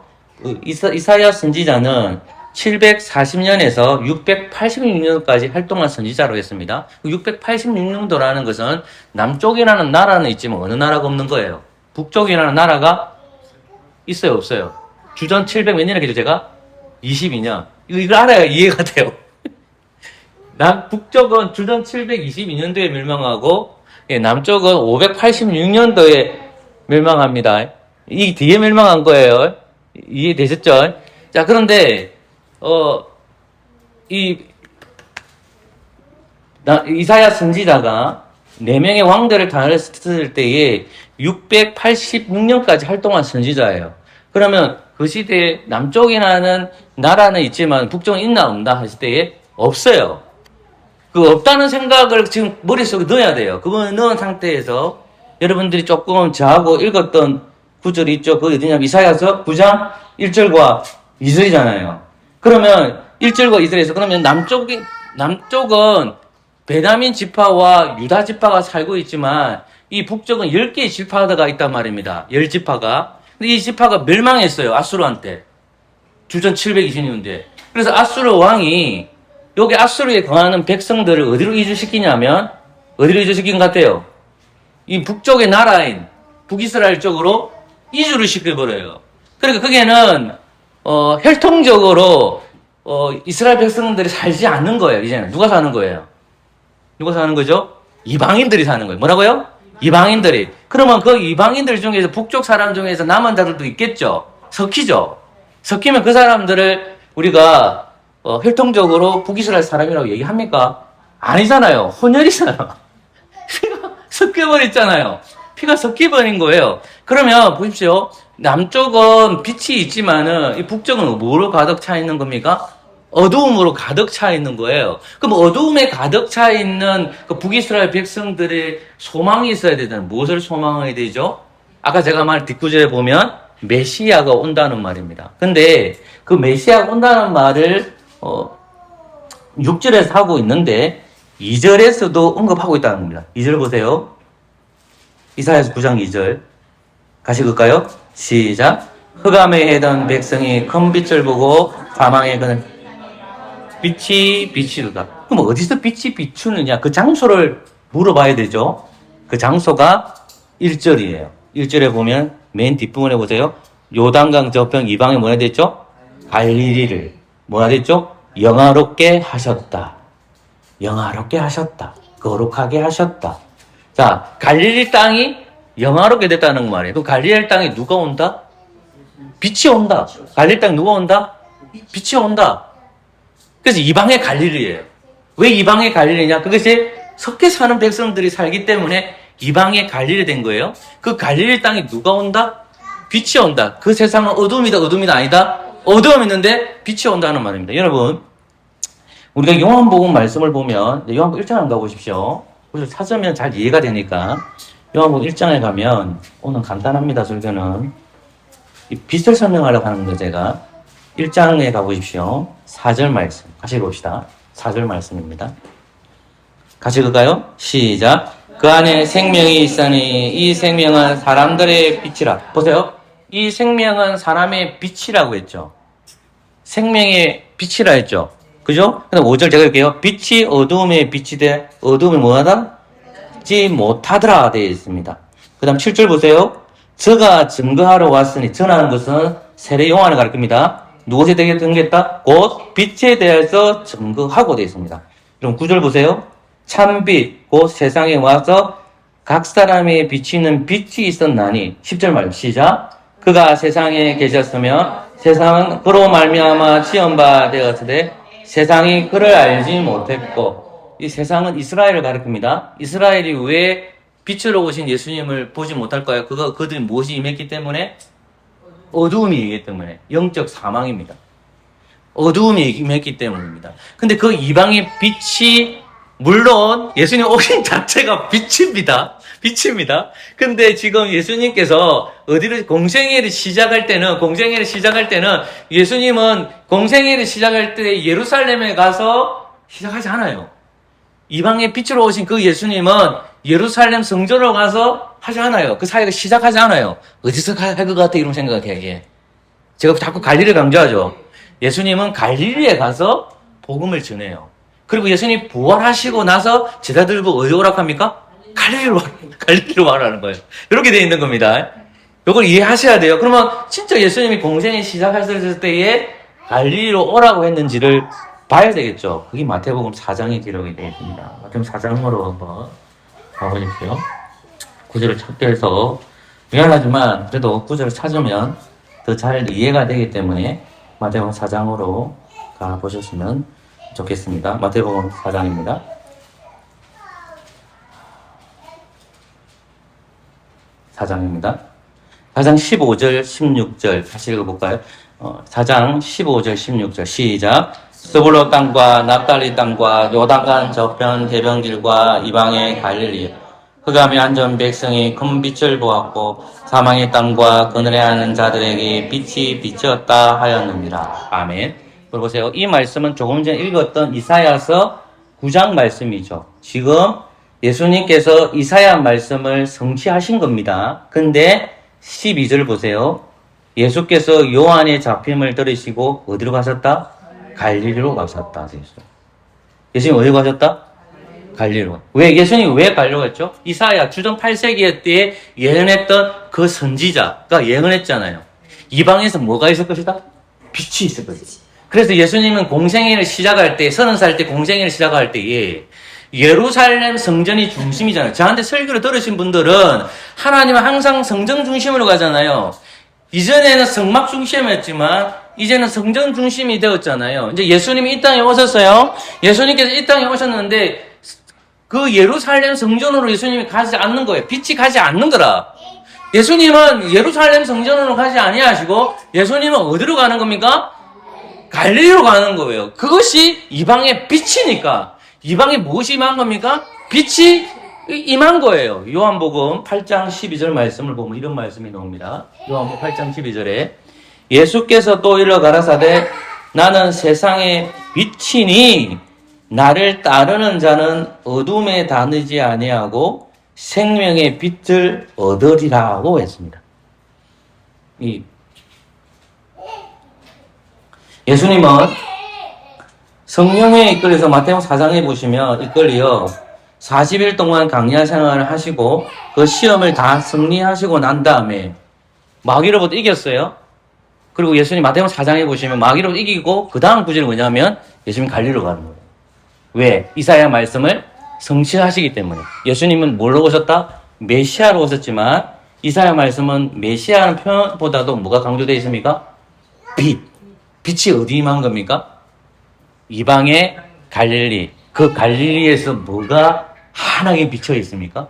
이사야 선지자는 740년에서 686년까지 활동한 선지자로 했습니다. 686년도라는 것은 남쪽이라는 나라는 있지만 어느 나라가 없는 거예요. 북쪽이라는 나라가 있어요, 없어요? 주전 700 몇 년이라고 했죠, 제가? 22년. 이거 알아야 이해가 돼요. 북쪽은 주전 722년도에 멸망하고 남쪽은 586년도에 멸망합니다. 이 뒤에 멸망한 거예요. 이해되셨죠? 자, 그런데 이사야 선지자가 4명의 왕들을 다스렸을 때에 686년까지 활동한 선지자예요. 그러면 그 시대에 남쪽이라는 나라는 있지만 북쪽은 있나 없나 하실 때에 없어요. 그 없다는 생각을 지금 머릿속에 넣어야 돼요. 그걸 넣은 상태에서 여러분들이 조금 저하고 읽었던 구절이 있죠. 그게 어디냐면 이사야서 9장 1절과 2절이잖아요. 그러면 1절과 2절에서 그러면 남쪽은 베냐민 지파와 유다 지파가 살고 있지만 이 북쪽은 10개의 지파가 있단 말입니다. 10지파가. 근데 이 지파가 멸망했어요. 아수르한테. 주전 720년대. 그래서 아수르 왕이 여기 아수르에 거하는 백성들을 어디로 이주시키냐면 어디로 이주시킨 것 같아요? 이 북쪽의 나라인 북이스라엘 쪽으로 이주를 시켜버려요. 그러니까 거기에는 혈통적으로 이스라엘 백성들이 살지 않는 거예요. 이제는 누가 사는 거예요? 누가 사는 거죠? 이방인들이 사는 거예요. 뭐라고요? 이방인들이. 그러면 그 이방인들 중에서 북쪽 사람 중에서 남은 자들도 있겠죠. 섞이죠. 섞이면 그 사람들을 우리가 혈통적으로 북이스라엘 사람이라고 얘기합니까? 아니잖아요. 혼혈이잖아요. 피가 섞여버렸잖아요. 피가 섞여버린 거예요. 그러면 보십시오. 남쪽은 빛이 있지만은 이 북쪽은 뭐로 가득 차 있는 겁니까? 어두움으로 가득 차 있는 거예요. 그럼 어두움에 가득 차 있는 그 북이스라엘 백성들의 소망이 있어야 되잖아요. 무엇을 소망해야 되죠? 아까 제가 말 뒷구절에 보면 메시아가 온다는 말입니다. 근데 그 메시아가 온다는 말을 6절에서 하고 있는데 2절에서도 언급하고 있다는 겁니다. 2절 보세요. 이사야서 9장 2절 같이 읽을까요? 시작. 흑암에 해던 백성이 큰 빛을 보고 사망에 그는 빛이 비치도다. 그럼 어디서 빛이 비추느냐? 그 장소를 물어봐야 되죠. 그 장소가 1절이에요. 1절에 보면 맨 뒷부분에 보세요. 요단강 저편 이방에 뭐라 됐죠? 갈릴리를 뭐라 됐죠? 영화롭게 하셨다. 영화롭게 하셨다. 거룩하게 하셨다. 자, 갈릴리 땅이 영화롭게 됐다는 말이에요. 그 갈릴리 땅에 누가 온다? 빛이 온다. 갈릴리 땅에 누가 온다? 빛이 온다. 그래서 이방의 갈릴리예요. 왜 이방의 갈릴리냐? 그것이 섞여 사는 백성들이 살기 때문에 이방의 갈릴리 된 거예요. 그 갈릴리 땅에 누가 온다? 빛이 온다. 그 세상은 어둠이다, 어둠이다, 아니다? 어둠이 있는데 빛이 온다는 말입니다. 여러분, 우리가 요한복음 말씀을 보면 요한복음 1장 한번 가보십시오. 그래서 찾으면 잘 이해가 되니까 요한복음 1장에 가면 오늘 간단합니다. 설교는 이 빛을 설명하려고 하는 거 제가 1장에 가보십시오. 4절 말씀 같이 봅시다. 4절 말씀입니다. 같이 볼까요? 시작. 그 안에 생명이 있으니 이 생명은 사람들의 빛이라. 보세요. 이 생명은 사람의 빛이라고 했죠. 생명의 빛이라 했죠. 그죠? 그다음 5절 제가 읽게요. 빛이 어두움에 빛이 돼 어두움이 뭐하다? 지 못하더라 되어 있습니다. 그 다음 7절 보세요. 저가 증거하러 왔으니 저라는 것은 세례 요한을 가리킵니다. 무엇에 대해 증거했다? 곧 빛에 대해서 증거하고 되어 있습니다. 그럼 9절 보세요. 참빛 곧 세상에 와서 각 사람이 비치는 빛이 있었나니 10절 말씀 시작. 그가 세상에 계셨으면 세상은 그로 말미암아 지은 바 되었으되 세상이 그를 알지 못했고 이 세상은 이스라엘을 가리킵니다. 이스라엘이 왜 빛으로 오신 예수님을 보지 못할까요? 그들이 무엇이 임했기 때문에? 어두움이 임했기 때문에. 영적 사망입니다. 어두움이 임했기 때문입니다. 근데 그 이방의 빛이 물론 예수님 오신 자체가 빛입니다. 빛입니다. 근데 지금 예수님께서 어디를 공생애를 시작할 때는 예수님은 공생애를 시작할 때 예루살렘에 가서 시작하지 않아요. 이방의 빛으로 오신 그 예수님은 예루살렘 성전으로 가서 하지 않아요. 그 사역을 시작하지 않아요. 어디서 할 것 같아 이런 생각해요. 이게. 제가 자꾸 갈릴리 강조하죠. 예수님은 갈릴리에 가서 복음을 전해요. 그리고 예수님이 부활하시고 나서 제자들고 어디 오락합니까? 갈릴리로 말하는 거예요. 이렇게 되어 있는 겁니다. 이걸 이해하셔야 돼요. 그러면 진짜 예수님이 공생을 시작하셨을 때에 갈릴리로 오라고 했는지를 봐야 되겠죠. 그게 마태복음 4장에 기록이 되어 있습니다. 마태복음 4장으로 한번 가보십시오. 구절을 찾게 해서 미안하지만 그래도 구절을 찾으면 더 잘 이해가 되기 때문에 마태복음 4장으로 가보셨으면 좋겠습니다. 마태복음 4장입니다. 4장 15절, 16절 다시 읽어볼까요? 4장 15절, 16절 시작. 스불로 땅과 납달리 땅과 요단강 저편 대변길과 이방의 갈릴리 흑암이 앉은 백성이 큰 빛을 보았고 사망의 땅과 그늘에 하는 자들에게 빛이 비쳤다 하였느니라. 아멘. 그리고 보세요. 이 말씀은 조금 전에 읽었던 이사야서 9장 말씀이죠. 지금 예수님께서 이사야 말씀을 성취하신 겁니다. 근데 12절 보세요. 예수께서 요한의 잡힘을 들으시고 어디로 가셨다? 갈릴리로 가셨다. 예수님 어디 가셨다? 갈릴리로. 왜 예수님이 왜 갈릴리로 갔죠? 이사야 주전 8세기 때에 예언했던 그 선지자가 예언했잖아요. 이방에서 뭐가 있을 것이다? 빛이 있을 것이다. 그래서 예수님은 공생애를 시작할 때 30살 때 공생애를 시작할 때에 예루살렘 성전이 중심이잖아요. 저한테 설교를 들으신 분들은 하나님은 항상 성전 중심으로 가잖아요. 이전에는 성막 중심이었지만 이제는 성전 중심이 되었잖아요. 이제 예수님이 이 땅에 오셨어요. 예수님께서 이 땅에 오셨는데 그 예루살렘 성전으로 예수님이 가지 않는 거예요. 빛이 가지 않는 거라. 예수님은 예루살렘 성전으로 가지 아니하시고 예수님은 어디로 가는 겁니까? 갈릴리로 가는 거예요. 그것이 이방의 빛이니까. 이방에 무엇이 임한 겁니까? 빛이 임한 거예요. 요한복음 8장 12절 말씀을 보면 이런 말씀이 나옵니다. 요한복음 8장 12절에 예수께서 또 이르러 가라사대 나는 세상의 빛이니 나를 따르는 자는 어둠에 다니지 아니하고 생명의 빛을 얻으리라고 했습니다. 예수님은 성령에 이끌려서 마태복음 4장에 보시면 이끌려 40일 동안 강야 생활을 하시고 그 시험을 다 승리하시고 난 다음에 마귀로부터 이겼어요. 그리고 예수님 마태복음 4장에 보시면 마귀로부터 이기고 그 다음 구절이 뭐냐면 예수님이 갈릴리로 가는 거예요. 왜? 이사야 말씀을 성취하시기 때문에. 예수님은 뭘로 오셨다? 메시아로 오셨지만 이사야 말씀은 메시아라는 표현보다도 뭐가 강조되어 있습니까? 빛. 빛이 어디 임한 겁니까? 이방의 갈릴리. 그 갈릴리에서 뭐가 환하게 비쳐 있습니까?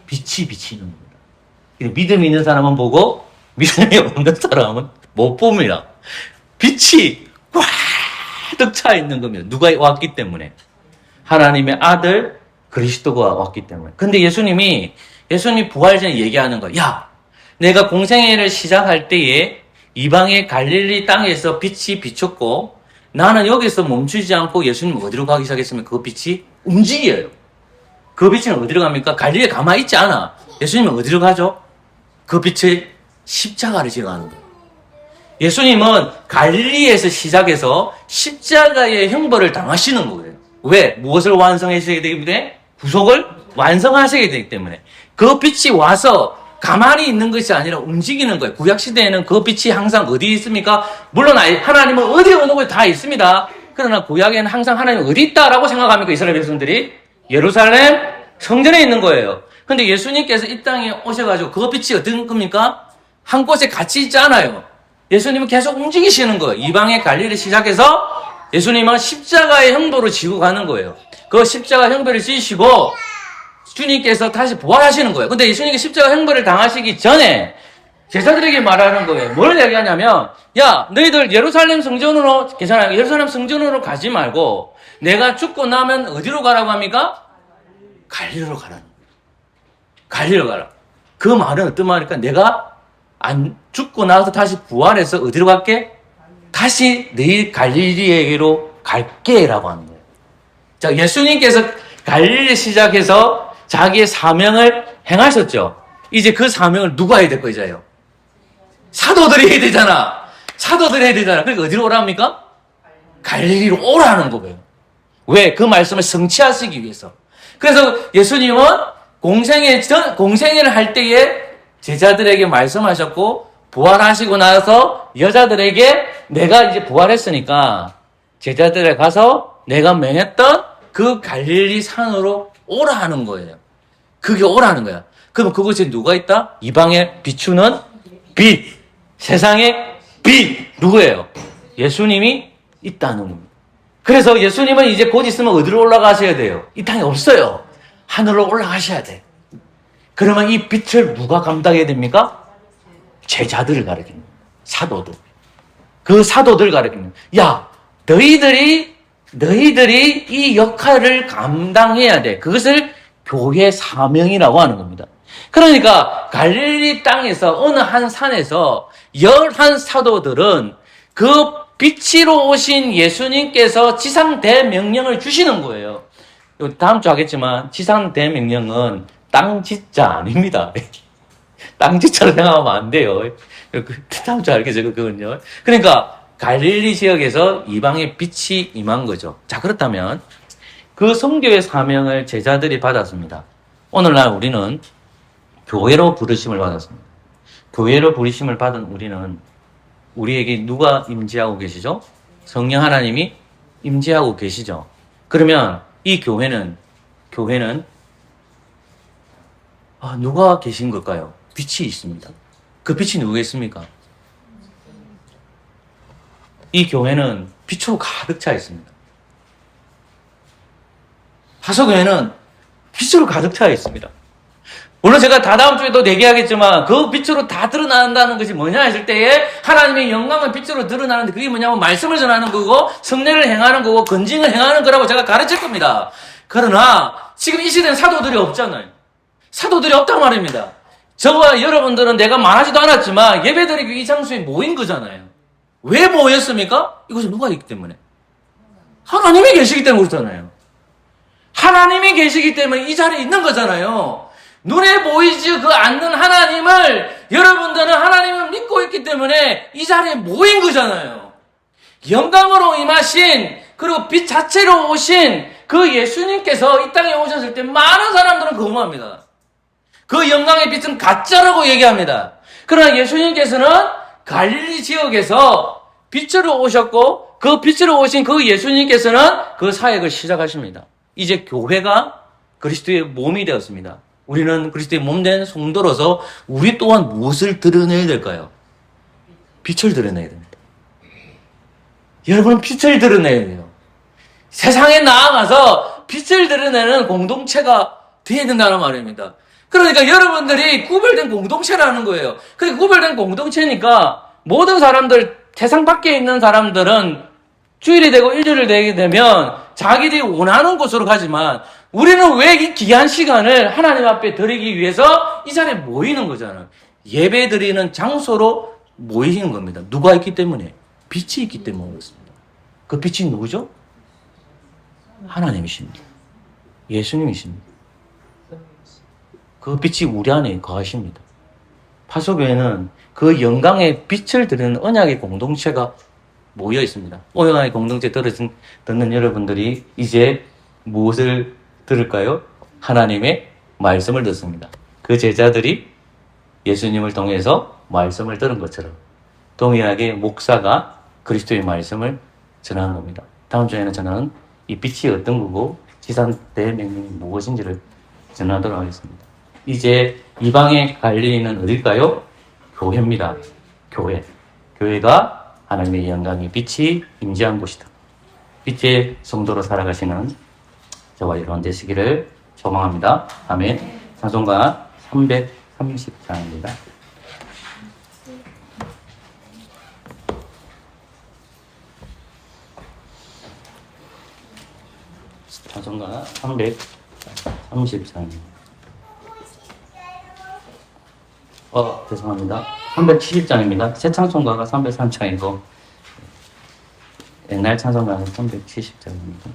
빛이 비치는 겁니다. 믿음 있는 사람은 보고 믿음이 없는 사람은 못 봅니다. 빛이 꽉 차 있는 겁니다. 누가 왔기 때문에. 하나님의 아들 그리스도가 왔기 때문에. 근데 예수님이 예수님이 부활 전에 얘기하는 거야. 야, 내가 공생애를 시작할 때에 이방의 갈릴리 땅에서 빛이 비쳤고 나는 여기서 멈추지 않고 예수님 어디로 가기 시작했으면 그 빛이 움직여요. 그 빛은 어디로 갑니까? 갈릴리에 가만히 있지 않아. 예수님은 어디로 가죠? 그 빛이 십자가를 지러 가는 거예요. 예수님은 갈릴리에서 시작해서 십자가의 형벌을 당하시는 거예요. 왜? 무엇을 완성하셔야 되기 때문에? 구속을 완성하셔야 되기 때문에. 그 빛이 와서 가만히 있는 것이 아니라 움직이는 거예요. 구약시대에는 그 빛이 항상 어디에 있습니까? 물론 하나님은 어디에 어느 곳에 다 있습니다. 그러나 구약에는 항상 하나님이 어디 있다라고 생각합니까? 이스라엘 백성들이? 예루살렘 성전에 있는 거예요. 근데 예수님께서 이 땅에 오셔가지고 그 빛이 어떤 겁니까? 한 곳에 같이 있지 않아요. 예수님은 계속 움직이시는 거예요. 이방의 갈릴리 시작해서 예수님은 십자가의 형벌을 지고 가는 거예요. 그 십자가 형벌을 지시고 주님께서 다시 부활하시는 거예요. 근데 예수님께서 십자가 형벌을 당하시기 전에 제자들에게 말하는 거예요. 뭘 얘기하냐면, 야, 너희들 예루살렘 성전으로, 괜찮아요. 예루살렘 성전으로 가지 말고 내가 죽고 나면 어디로 가라고 합니까? 갈릴리로 가라는 거예요. 갈릴리로 가라. 그 말은 어떤 말일까? 내가 안 죽고 나서 다시 부활해서 어디로 갈게? 다시 너희 갈릴리에게로 갈게라고 하는 거예요. 자, 예수님께서 갈릴리 시작해서 자기의 사명을 행하셨죠. 이제 그 사명을 누가 해야 될 거예요? 사도들이 해야 되잖아. 사도들이 해야 되잖아. 그러니까 어디로 오랍니까? 갈릴리로 오라는 거예요. 왜? 그 말씀을 성취하시기 위해서. 그래서 예수님은 공생애를 할 때에 제자들에게 말씀하셨고, 부활하시고 나서 여자들에게 내가 이제 부활했으니까 제자들에 가서 내가 명했던 그 갈릴리 산으로 오라 하는 거예요. 그게 오라는 거야. 그럼 그곳에 누가 있다? 이방에 비추는 빛. 세상의 빛. 누구예요? 예수님이 있다는 겁니다. 그래서 예수님은 이제 곧 있으면 어디로 올라가셔야 돼요? 이 땅에 없어요. 하늘로 올라가셔야 돼. 그러면 이 빛을 누가 감당해야 됩니까? 제자들을 가르치는 거예요. 사도들. 그 사도들 가르치는 거예요. 야, 너희들이 이 역할을 감당해야 돼. 그것을 교회 사명이라고 하는 겁니다. 그러니까 갈릴리 땅에서 어느 한 산에서 11사도들은 그 빛으로 오신 예수님께서 지상 대명령을 주시는 거예요. 다음 주 하겠지만 지상 대명령은 땅 짓자 아닙니다. 땅 짓자로 생각하면 안 돼요. 다음 주 알겠죠, 그건요. 그러니까 갈릴리 지역에서 이방의 빛이 임한 거죠. 자, 그렇다면 그 선교의 사명을 제자들이 받았습니다. 오늘날 우리는 교회로 부르심을 받았습니다. 교회로 부르심을 받은 우리는 우리에게 누가 임재하고 계시죠? 성령 하나님이 임재하고 계시죠. 그러면 이 교회는 누가 계신 걸까요? 빛이 있습니다. 그 빛이 누구겠습니까? 이 교회는 빛으로 가득 차 있습니다. 하소교회는 빛으로 가득 차 있습니다. 물론 제가 다다음 주에도 얘기하겠지만 그 빛으로 다 드러난다는 것이 뭐냐 했을 때에 하나님의 영광은 빛으로 드러나는데 그게 뭐냐면 말씀을 전하는 거고 성례를 행하는 거고 건징을 행하는 거라고 제가 가르칠 겁니다. 그러나 지금 이 시대는 사도들이 없잖아요. 사도들이 없단 말입니다. 저와 여러분들은 내가 말하지도 않았지만 예배드리고 이 장소에 모인 거잖아요. 왜 모였습니까? 이것은 누가 있기 때문에? 하나님이 계시기 때문에 그렇잖아요. 하나님이 계시기 때문에 이 자리에 있는 거잖아요. 눈에 보이지 않는 하나님을 여러분들은 하나님을 믿고 있기 때문에 이 자리에 모인 거잖아요. 영광으로 임하신 그리고 빛 자체로 오신 그 예수님께서 이 땅에 오셨을 때 많은 사람들은 거부합니다. 그 영광의 빛은 가짜라고 얘기합니다. 그러나 예수님께서는 갈릴리 지역에서 빛으로 오셨고 그 빛으로 오신 그 예수님께서는 그 사역을 시작하십니다. 이제 교회가 그리스도의 몸이 되었습니다. 우리는 그리스도의 몸된 성도로서 우리 또한 무엇을 드러내야 될까요? 빛을 드러내야 됩니다. 여러분은 빛을 드러내야 돼요. 세상에 나아가서 빛을 드러내는 공동체가 되어야 된다는 말입니다. 그러니까 여러분들이 구별된 공동체라는 거예요. 그게 구별된 공동체니까 모든 사람들, 세상 밖에 있는 사람들은 주일이 되고 일주일이 되게 되면 자기들이 원하는 곳으로 가지만 우리는 왜 이 귀한 시간을 하나님 앞에 드리기 위해서 이 자리에 모이는 거잖아요. 예배 드리는 장소로 모이는 겁니다. 누가 있기 때문에? 빛이 있기 때문에 그렇습니다. 그 빛이 누구죠? 하나님이십니다. 예수님이십니다. 그 빛이 우리 안에 거하십니다. 파수교회는 그 영광의 빛을 드리는 언약의 공동체가 모여 있습니다. 언약의 공동체 듣는 여러분들이 이제 무엇을 들을까요? 하나님의 말씀을 듣습니다. 그 제자들이 예수님을 통해서 말씀을 들은 것처럼 동일하게 목사가 그리스도의 말씀을 전하는 겁니다. 다음 주에는 저는 이 빛이 어떤 거고 지상대 명령이 무엇인지를 전하도록 하겠습니다. 이제 이방에 갈 일은 어딜까요? 교회입니다. 교회. 교회가 하나님의 영광의 빛이 임재한 곳이다. 빛의 성도로 살아가시는 저와 여러분 되시기를 소망합니다. 아멘. 찬송가 330장입니다. 찬송가 330장입니다. 죄송합니다. 370장입니다. 새 찬송가가 303장이고 옛날 찬송가는 370장입니다.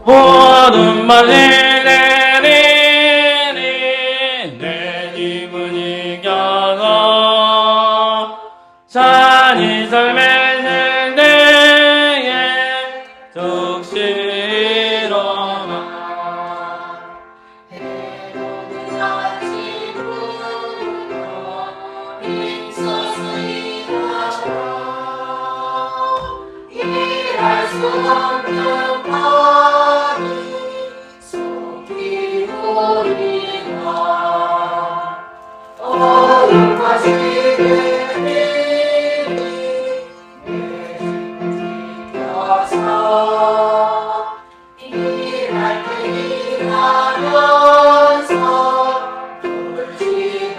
모든 말이 내리니 내 힘은 이겨서 산이 설매는 내게 적시 일어나 해로운 자식 부르러 빗소서 일할 수 없는 밤이 속이 우리가 어둠까지는 미리 내 지켜서 일할 때 일하면서 울지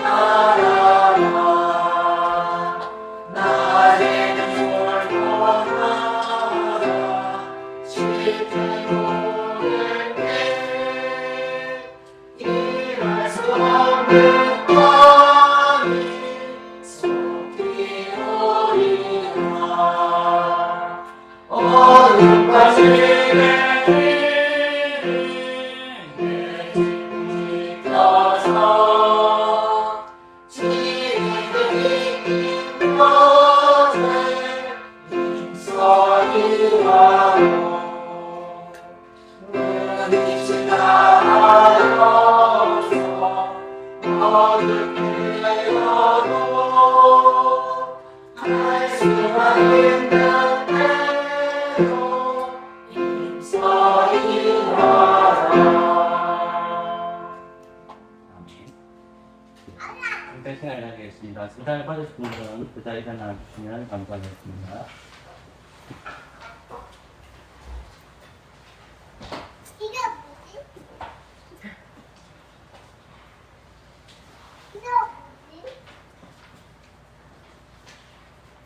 말아라 낮에는 졸고 나라 쉴 때 모를 때 일할 수 없는 밤이 속이 우리가 어둠까지는 시간을 하겠습니다. 수다를 받으신 분들은 그 자리에 나와주시면 감사하겠습니다. 이게 뭐지? 이게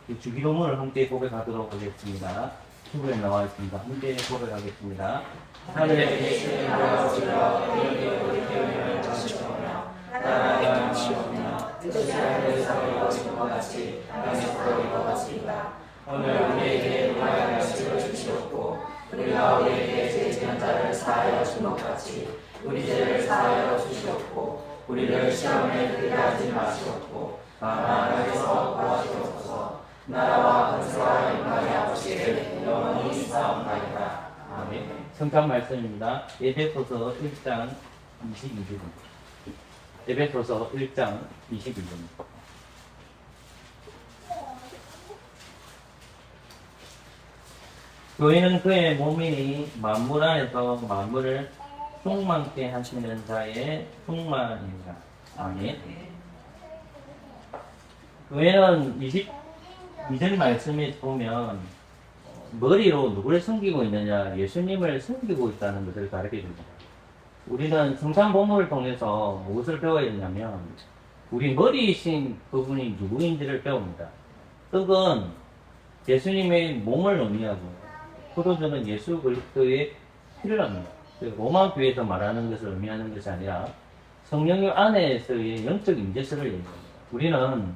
뭐지? 주기도문을 함께 고백하도록 하겠습니다. 후보에 나와 있습니다. 함께 고백하겠습니다. 하늘에 계시는 아버지여 이름이 우리 기운을 주시오며 나라의 주시오며 뜻이 하늘에서 이루어진 것 같이 땅에서도 이루어지이다. 오늘 우리에게 무한한 양식을 주시옵고 우리가 우리에게 죄 지은 자를 사하여 준 것 같이 우리 죄를 사하여 주시옵고 우리를 시험에 들게 하지 마시옵고 다만 악에서 구하시옵소서. 나라와 권세와 영광이 아버지께 영원히 있사옵나이다. 아멘. 성경 말씀입니다. 에베소서 1장 22절. 에베소서 1장 22절. 교회는 그의 몸이니 만물 안에서 만물을 충만케 하시는 자의 충만입니다. 아멘. 교회는 22절 말씀에 보면 머리로 누구를 섬기고 있느냐, 예수님을 섬기고 있다는 것을 가르쳐 줍니다. 우리는 성찬 본문을 통해서 무엇을 배워야 되냐면 우리 머리이신 그분이 누구인지를 배웁니다. 떡은 예수님의 몸을 의미하고 포도주는 예수 그리스도의 피를 합니다. 로마 교회에서 말하는 것을 의미하는 것이 아니라 성령 안에서의 영적 임재설을 얘기합니다. 우리는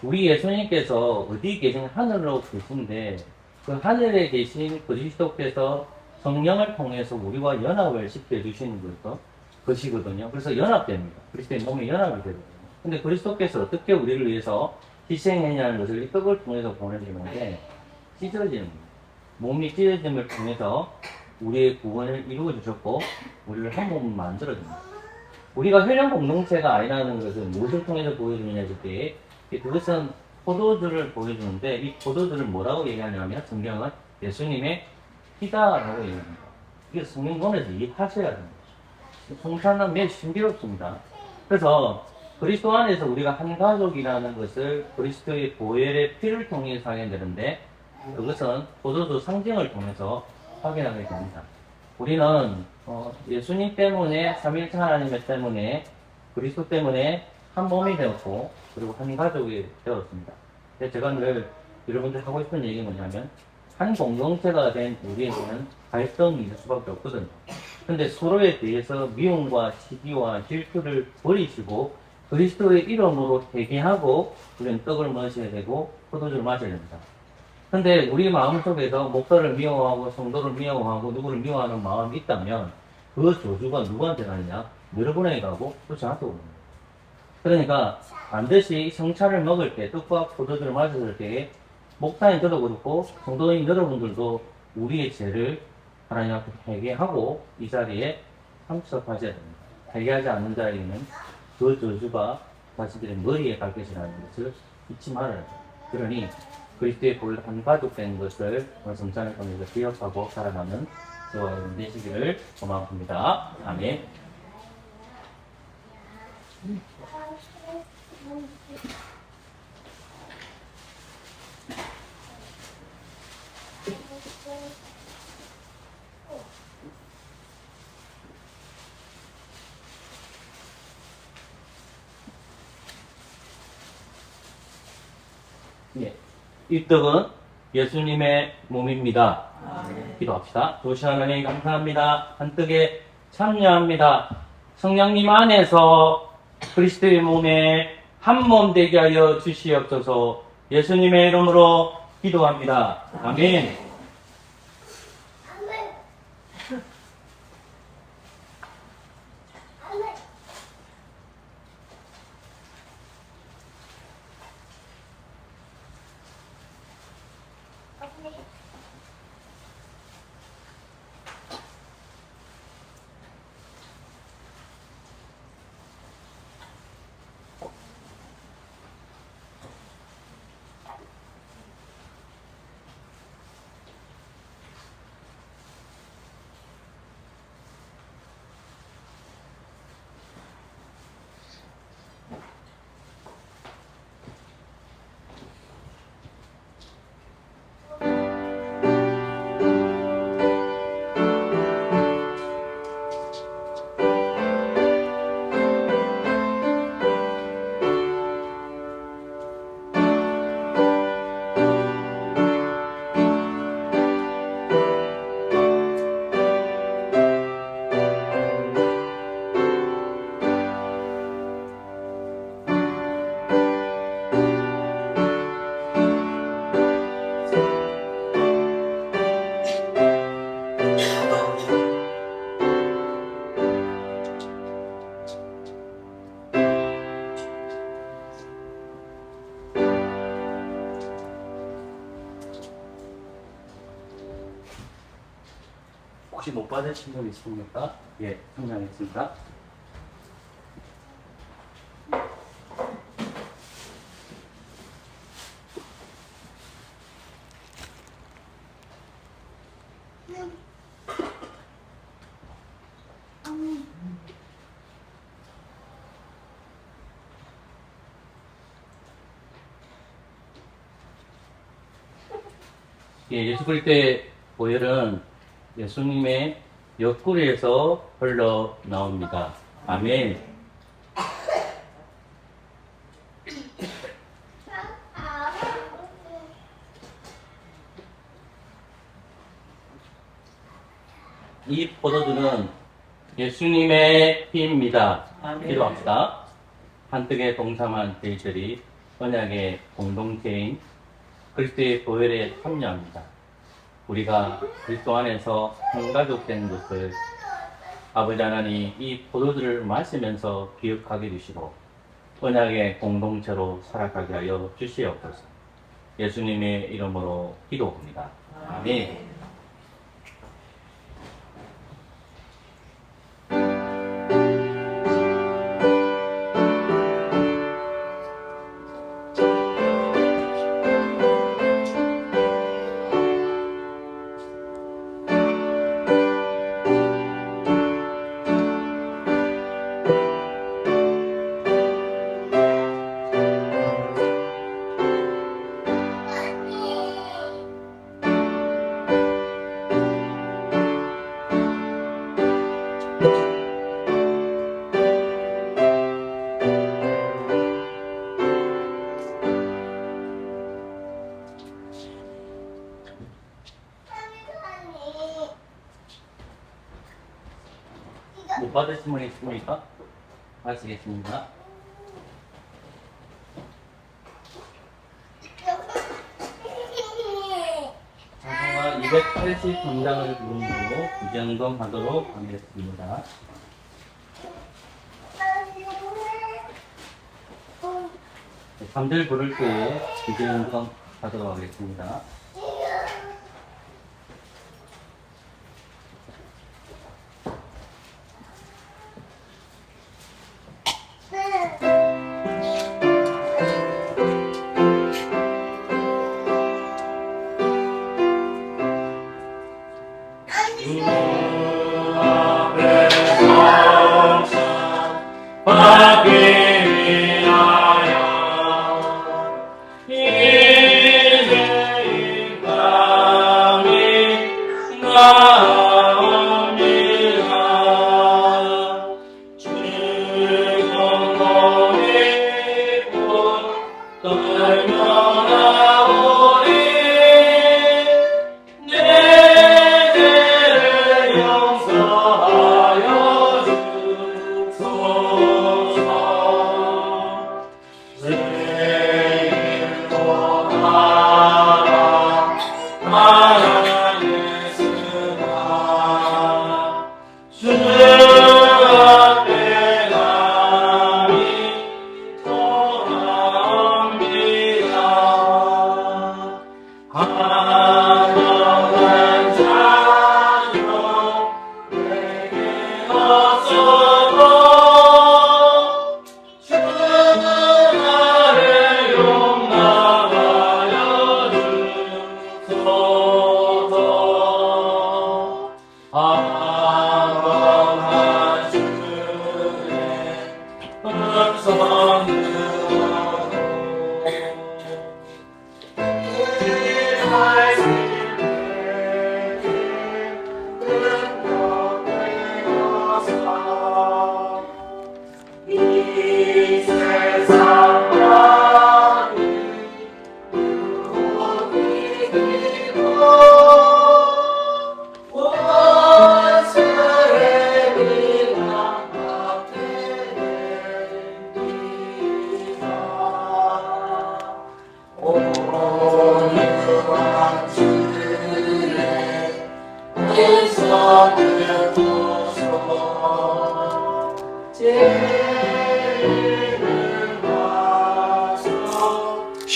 우리 예수님께서 어디 계신 하늘로 계신데 그 하늘에 계신 그리스도께서 성령을 통해서 우리와 연합을 시켜주시는 것이거든요. 그래서 연합됩니다. 그리스도의 몸에 연합이 되거든요. 근데 그리스도께서 어떻게 우리를 위해서 희생했냐는 것을 이 떡을 통해서 보내주는데 찢어지는 거예요. 몸이 찢어짐을 통해서 우리의 구원을 이루어주셨고 우리를 한 몸 만들어줍니다. 우리가 혈연 공동체가 아니라는 것은 무엇을 통해서 보여주느냐 할 때 그것은 포도주를 보여주는데 이 포도주를 뭐라고 얘기하냐면 성경은 예수님의 피다라고 얘기합니다. 이게 성경권에서 이해하셔야 됩니다. 성찬은 매우 신비롭습니다. 그래서 그리스도 안에서 우리가 한 가족이라는 것을 그리스도의 보혈의 피를 통해서 하게 되는데 그것은 포도주 상징을 통해서 확인하게 됩니다. 우리는 예수님 때문에 삼위일체 하나님 때문에 그리스도 때문에 한 몸이 되었고 그리고 한 가족이 되었습니다. 제가 늘 여러분들 하고 싶은 얘기는 뭐냐면 한 공동체가 된 우리에게는 갈등이 있을 수밖에 없거든요. 근데 서로에 대해서 미움과 시기와 질투를 버리시고 그리스도의 이름으로 회개하고 우리는 떡을 마셔야 되고 포도주를 마셔야 됩니다. 근데 우리 마음속에서 목사를 미워하고 성도를 미워하고 누구를 미워하는 마음이 있다면 그 저주가 누구한테 가느냐? 여러분에게 가고 또 저한테 오는 거예요. 그러니까 반드시 성찬을 먹을 때 떡과 포도주를 마셨을 때 목사인 저도 그렇고 성도인 여러분들도 우리의 죄를 하나님 앞에 회개하고 이 자리에 참석하셔야 됩니다. 회개하지 않는 자에게는 그 저주가 자신들의 머리에 갈 것이라는 것을 잊지 말아야 돼요. 그러니 그리스도의 보혈 한 가족 된 것을 성찬을 통해서 기억하고 살아가는 저와 여러분 되시기를 소망합니다. 아멘. 예. 이 떡은 예수님의 몸입니다. 기도합시다. 도시 하나님 감사합니다. 한 떡에 참여합니다. 성령님 안에서 그리스도의 몸에 한 몸 되게 하여 주시옵소서. 예수님의 이름으로 기도합니다. 아멘. 혹시 못 받으신 분 있습니까? 예, 성장했습니다. 예수 그리스도의 보혈은 예수님의 옆구리에서 흘러 나옵니다. 아멘. 이 포도주는 예수님의 피입니다. 기도합시다. 한뜻에 동참한 저희들이 언약의 공동체인 그리스도의 보혈에 참여합니다. 우리가 그리스도 안에서 한 가족 된 것을 아버지 하나님 이 포도주를 마시면서 기억하게 주시고 언약의 공동체로 살아가게 하여 주시옵소서. 예수님의 이름으로 기도합니다. 아멘. 못 받으신 분 있습니까? 마시겠습니다. 자동화 283장을 부르고 부정검하도록 하겠습니다. 네, 3절 부를 때에 부정검하도록 하겠습니다.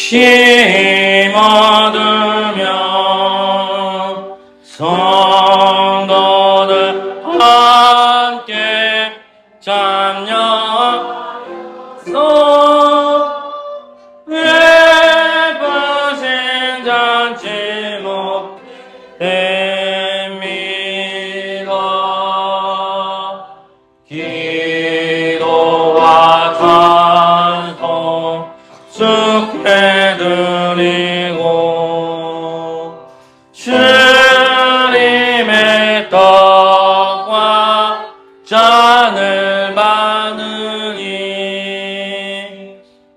심 얻으며 성도들 함께 참여하여서 예쁘신 잔치 못됩니다. 기도와 찬송 주께 드리고 하느니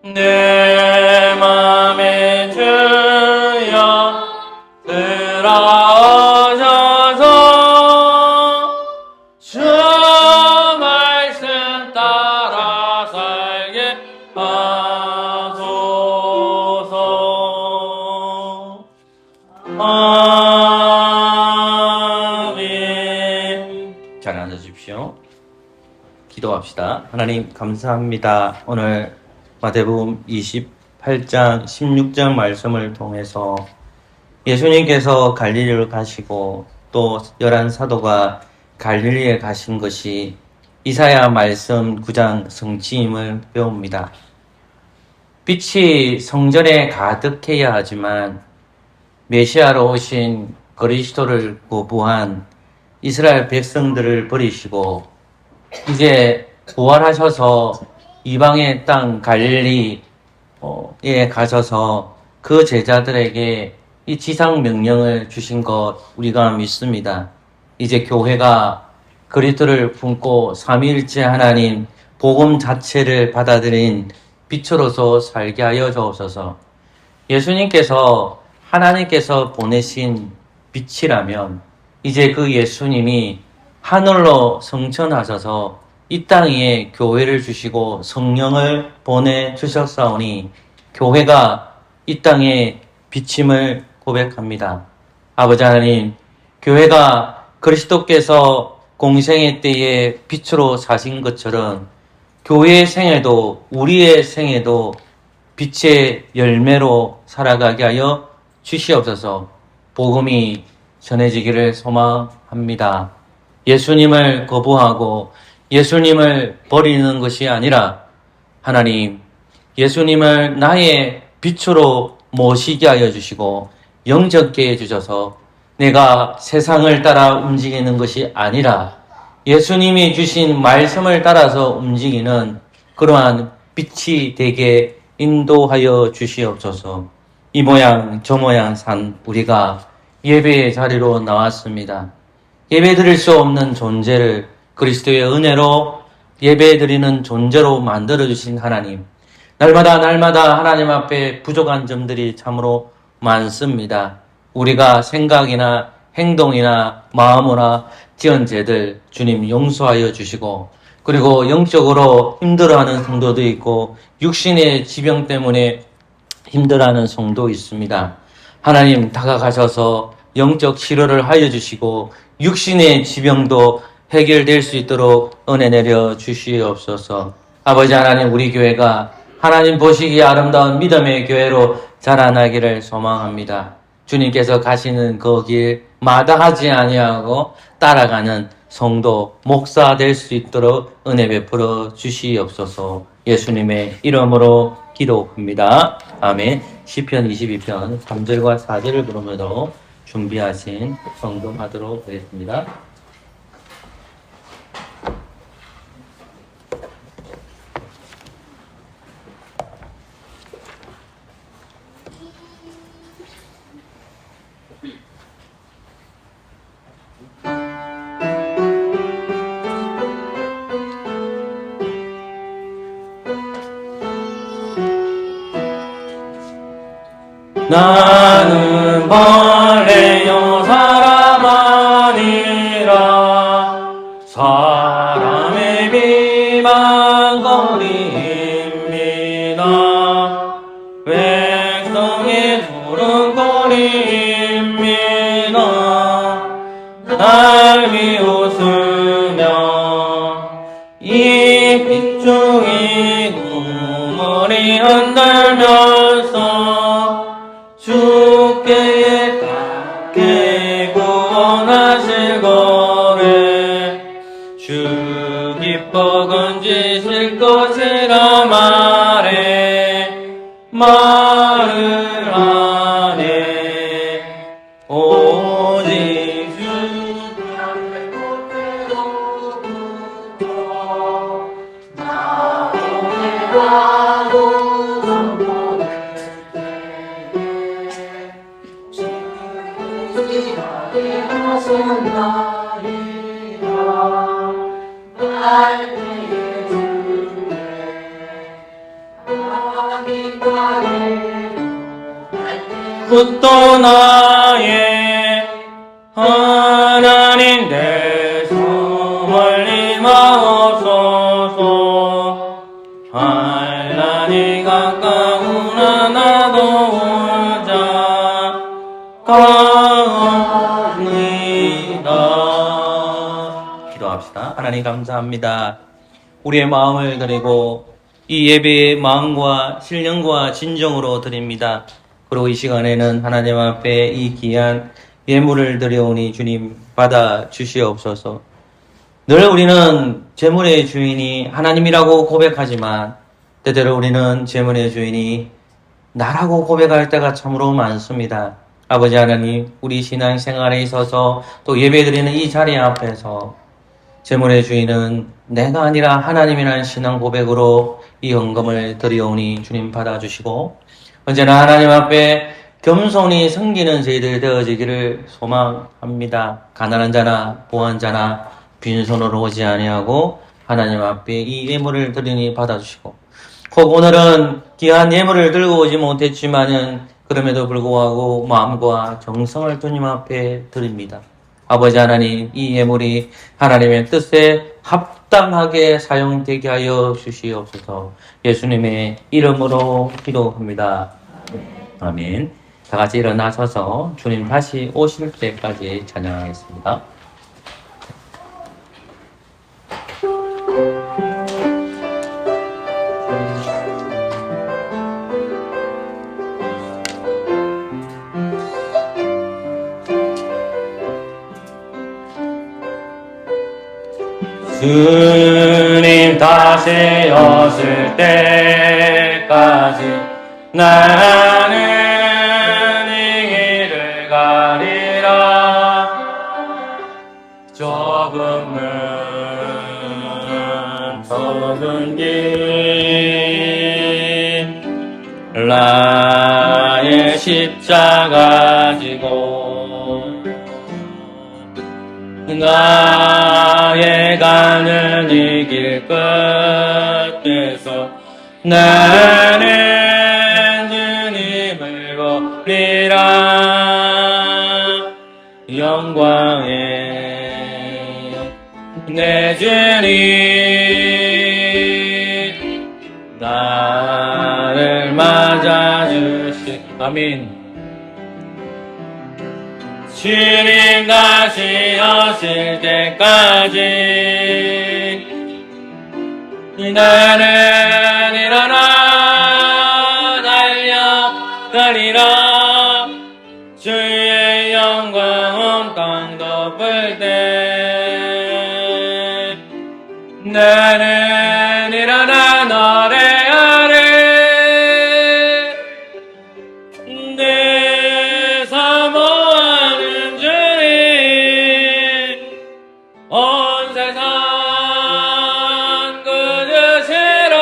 내 맘에 주여 들어오셔서 주 말씀 따라 살게 하소서. 아멘. 잘 앉아주십시오. 기도합시다. 하나님 감사합니다. 오늘 마태복음 28장 16장 말씀을 통해서 예수님께서 갈릴리로 가시고 또 11사도가 갈릴리에 가신 것이 이사야 말씀 9장 성취임을 배웁니다. 빛이 성전에 가득해야 하지만 메시아로 오신 그리스도를 거부한 이스라엘 백성들을 버리시고 이제 부활하셔서 이방의 땅 갈릴리에 가셔서 그 제자들에게 이 지상 명령을 주신 것 우리가 믿습니다. 이제 교회가 그리스도를 품고 삼위일체 하나님 복음 자체를 받아들인 빛으로서 살게 하여 주옵소서. 예수님께서 하나님께서 보내신 빛이라면 이제 그 예수님이 하늘로 성천하셔서 이 땅에 교회를 주시고 성령을 보내주셨사오니 교회가 이 땅에 비침을 고백합니다. 아버지 하나님, 교회가 그리스도께서 공생의 때에 빛으로 사신 것처럼 교회의 생애도 우리의 생애도 빛의 열매로 살아가게 하여 주시옵소서. 복음이 전해지기를 소망합니다. 예수님을 거부하고 예수님을 버리는 것이 아니라 하나님, 예수님을 나의 빛으로 모시게 하여 주시고 영접게 해주셔서 내가 세상을 따라 움직이는 것이 아니라 예수님이 주신 말씀을 따라서 움직이는 그러한 빛이 되게 인도하여 주시옵소서. 이 모양 저 모양 산 우리가 예배의 자리로 나왔습니다. 예배 드릴 수 없는 존재를 그리스도의 은혜로 예배 드리는 존재로 만들어주신 하나님, 날마다 하나님 앞에 부족한 점들이 참으로 많습니다. 우리가 생각이나 행동이나 마음으로 지은 죄들 주님 용서하여 주시고, 그리고 영적으로 힘들어하는 성도도 있고 육신의 지병 때문에 힘들어하는 성도 있습니다. 하나님 다가가셔서 영적 치료를 하여 주시고 육신의 지병도 해결될 수 있도록 은혜 내려 주시옵소서. 아버지 하나님, 우리 교회가 하나님 보시기에 아름다운 믿음의 교회로 자라나기를 소망합니다. 주님께서 가시는 그 길 마다하지 아니하고 따라가는 성도, 목사 될 수 있도록 은혜 베풀어 주시옵소서. 예수님의 이름으로 기도합니다. 아멘. 시편 22편 3절과 4절을 부르므로 준비하신 성도하도록 하겠습니다. 나는 벌레요 사람 아니라 사람의 비방거리입니다. 백성의 조롱거리입니다. 날 비웃으며 이 빗중이 구멍이 흔들면서 주께 닿게 구원하실 거래 주 기뻐 건지실 것이라 말을 하네. 오직 주 나를 못해도 나 오해하고 선포될 때에 주님이 하신 날이라 날 때에 또 나의 하나님 되서 멀리 마옵소서. 하나님 가까우나 나도 혼자 가옵니다. 기도합시다. 하나님 감사합니다. 우리의 마음을 드리고 이 예배의 마음과 신령과 진정으로 드립니다. 그리고 이 시간에는 하나님 앞에 이 귀한 예물을 드려오니 주님 받아 주시옵소서. 늘 우리는 재물의 주인이 하나님이라고 고백하지만 때때로 우리는 재물의 주인이 나라고 고백할 때가 참으로 많습니다. 아버지 하나님, 우리 신앙생활에 있어서 또 예배드리는 이 자리 앞에서 재물의 주인은 내가 아니라 하나님이라는 신앙 고백으로 이 헌금을 드리오니 주님 받아주시고 언제나 하나님 앞에 겸손히 섬기는 저희들 되어지기를 소망합니다. 가난한 자나 부한 자나 빈손으로 오지 아니하고 하나님 앞에 이 예물을 드리니 받아주시고 혹 오늘은 귀한 예물을 들고 오지 못했지만은 그럼에도 불구하고 마음과 정성을 주님 앞에 드립니다. 아버지 하나님, 이 예물이 하나님의 뜻에 합당하게 사용되게 하여 주시옵소서. 예수님의 이름으로 기도합니다. 아멘. 다 같이 일어나셔서 주님 다시 오실 때까지 찬양하겠습니다. 주님 다시 오실 때까지 나는 이 길을 가리라. 좁은 길 나의 십자가 지고 나의 가는 이 길 끝에서 나는 주님을 보리라. 영광의 내 주님 나를 맞아주시. 아멘. 주님 다시 오실 때까지 나는 일어나 달려가리라. 주의 영광 온 땅 덮을 때 나는 일어나 노래하리. 내 사모하는 주님 온 세상 그주시라.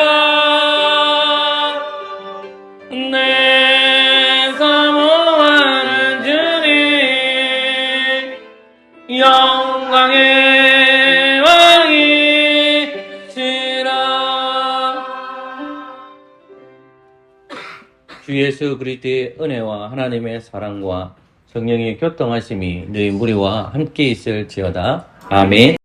내 사모하는 주님 영광의 왕이시라. 주 예수 그리스도의 은혜와 하나님의 사랑과 성령의 교통하심이 너희 무리와 함께 있을지어다. 아멘.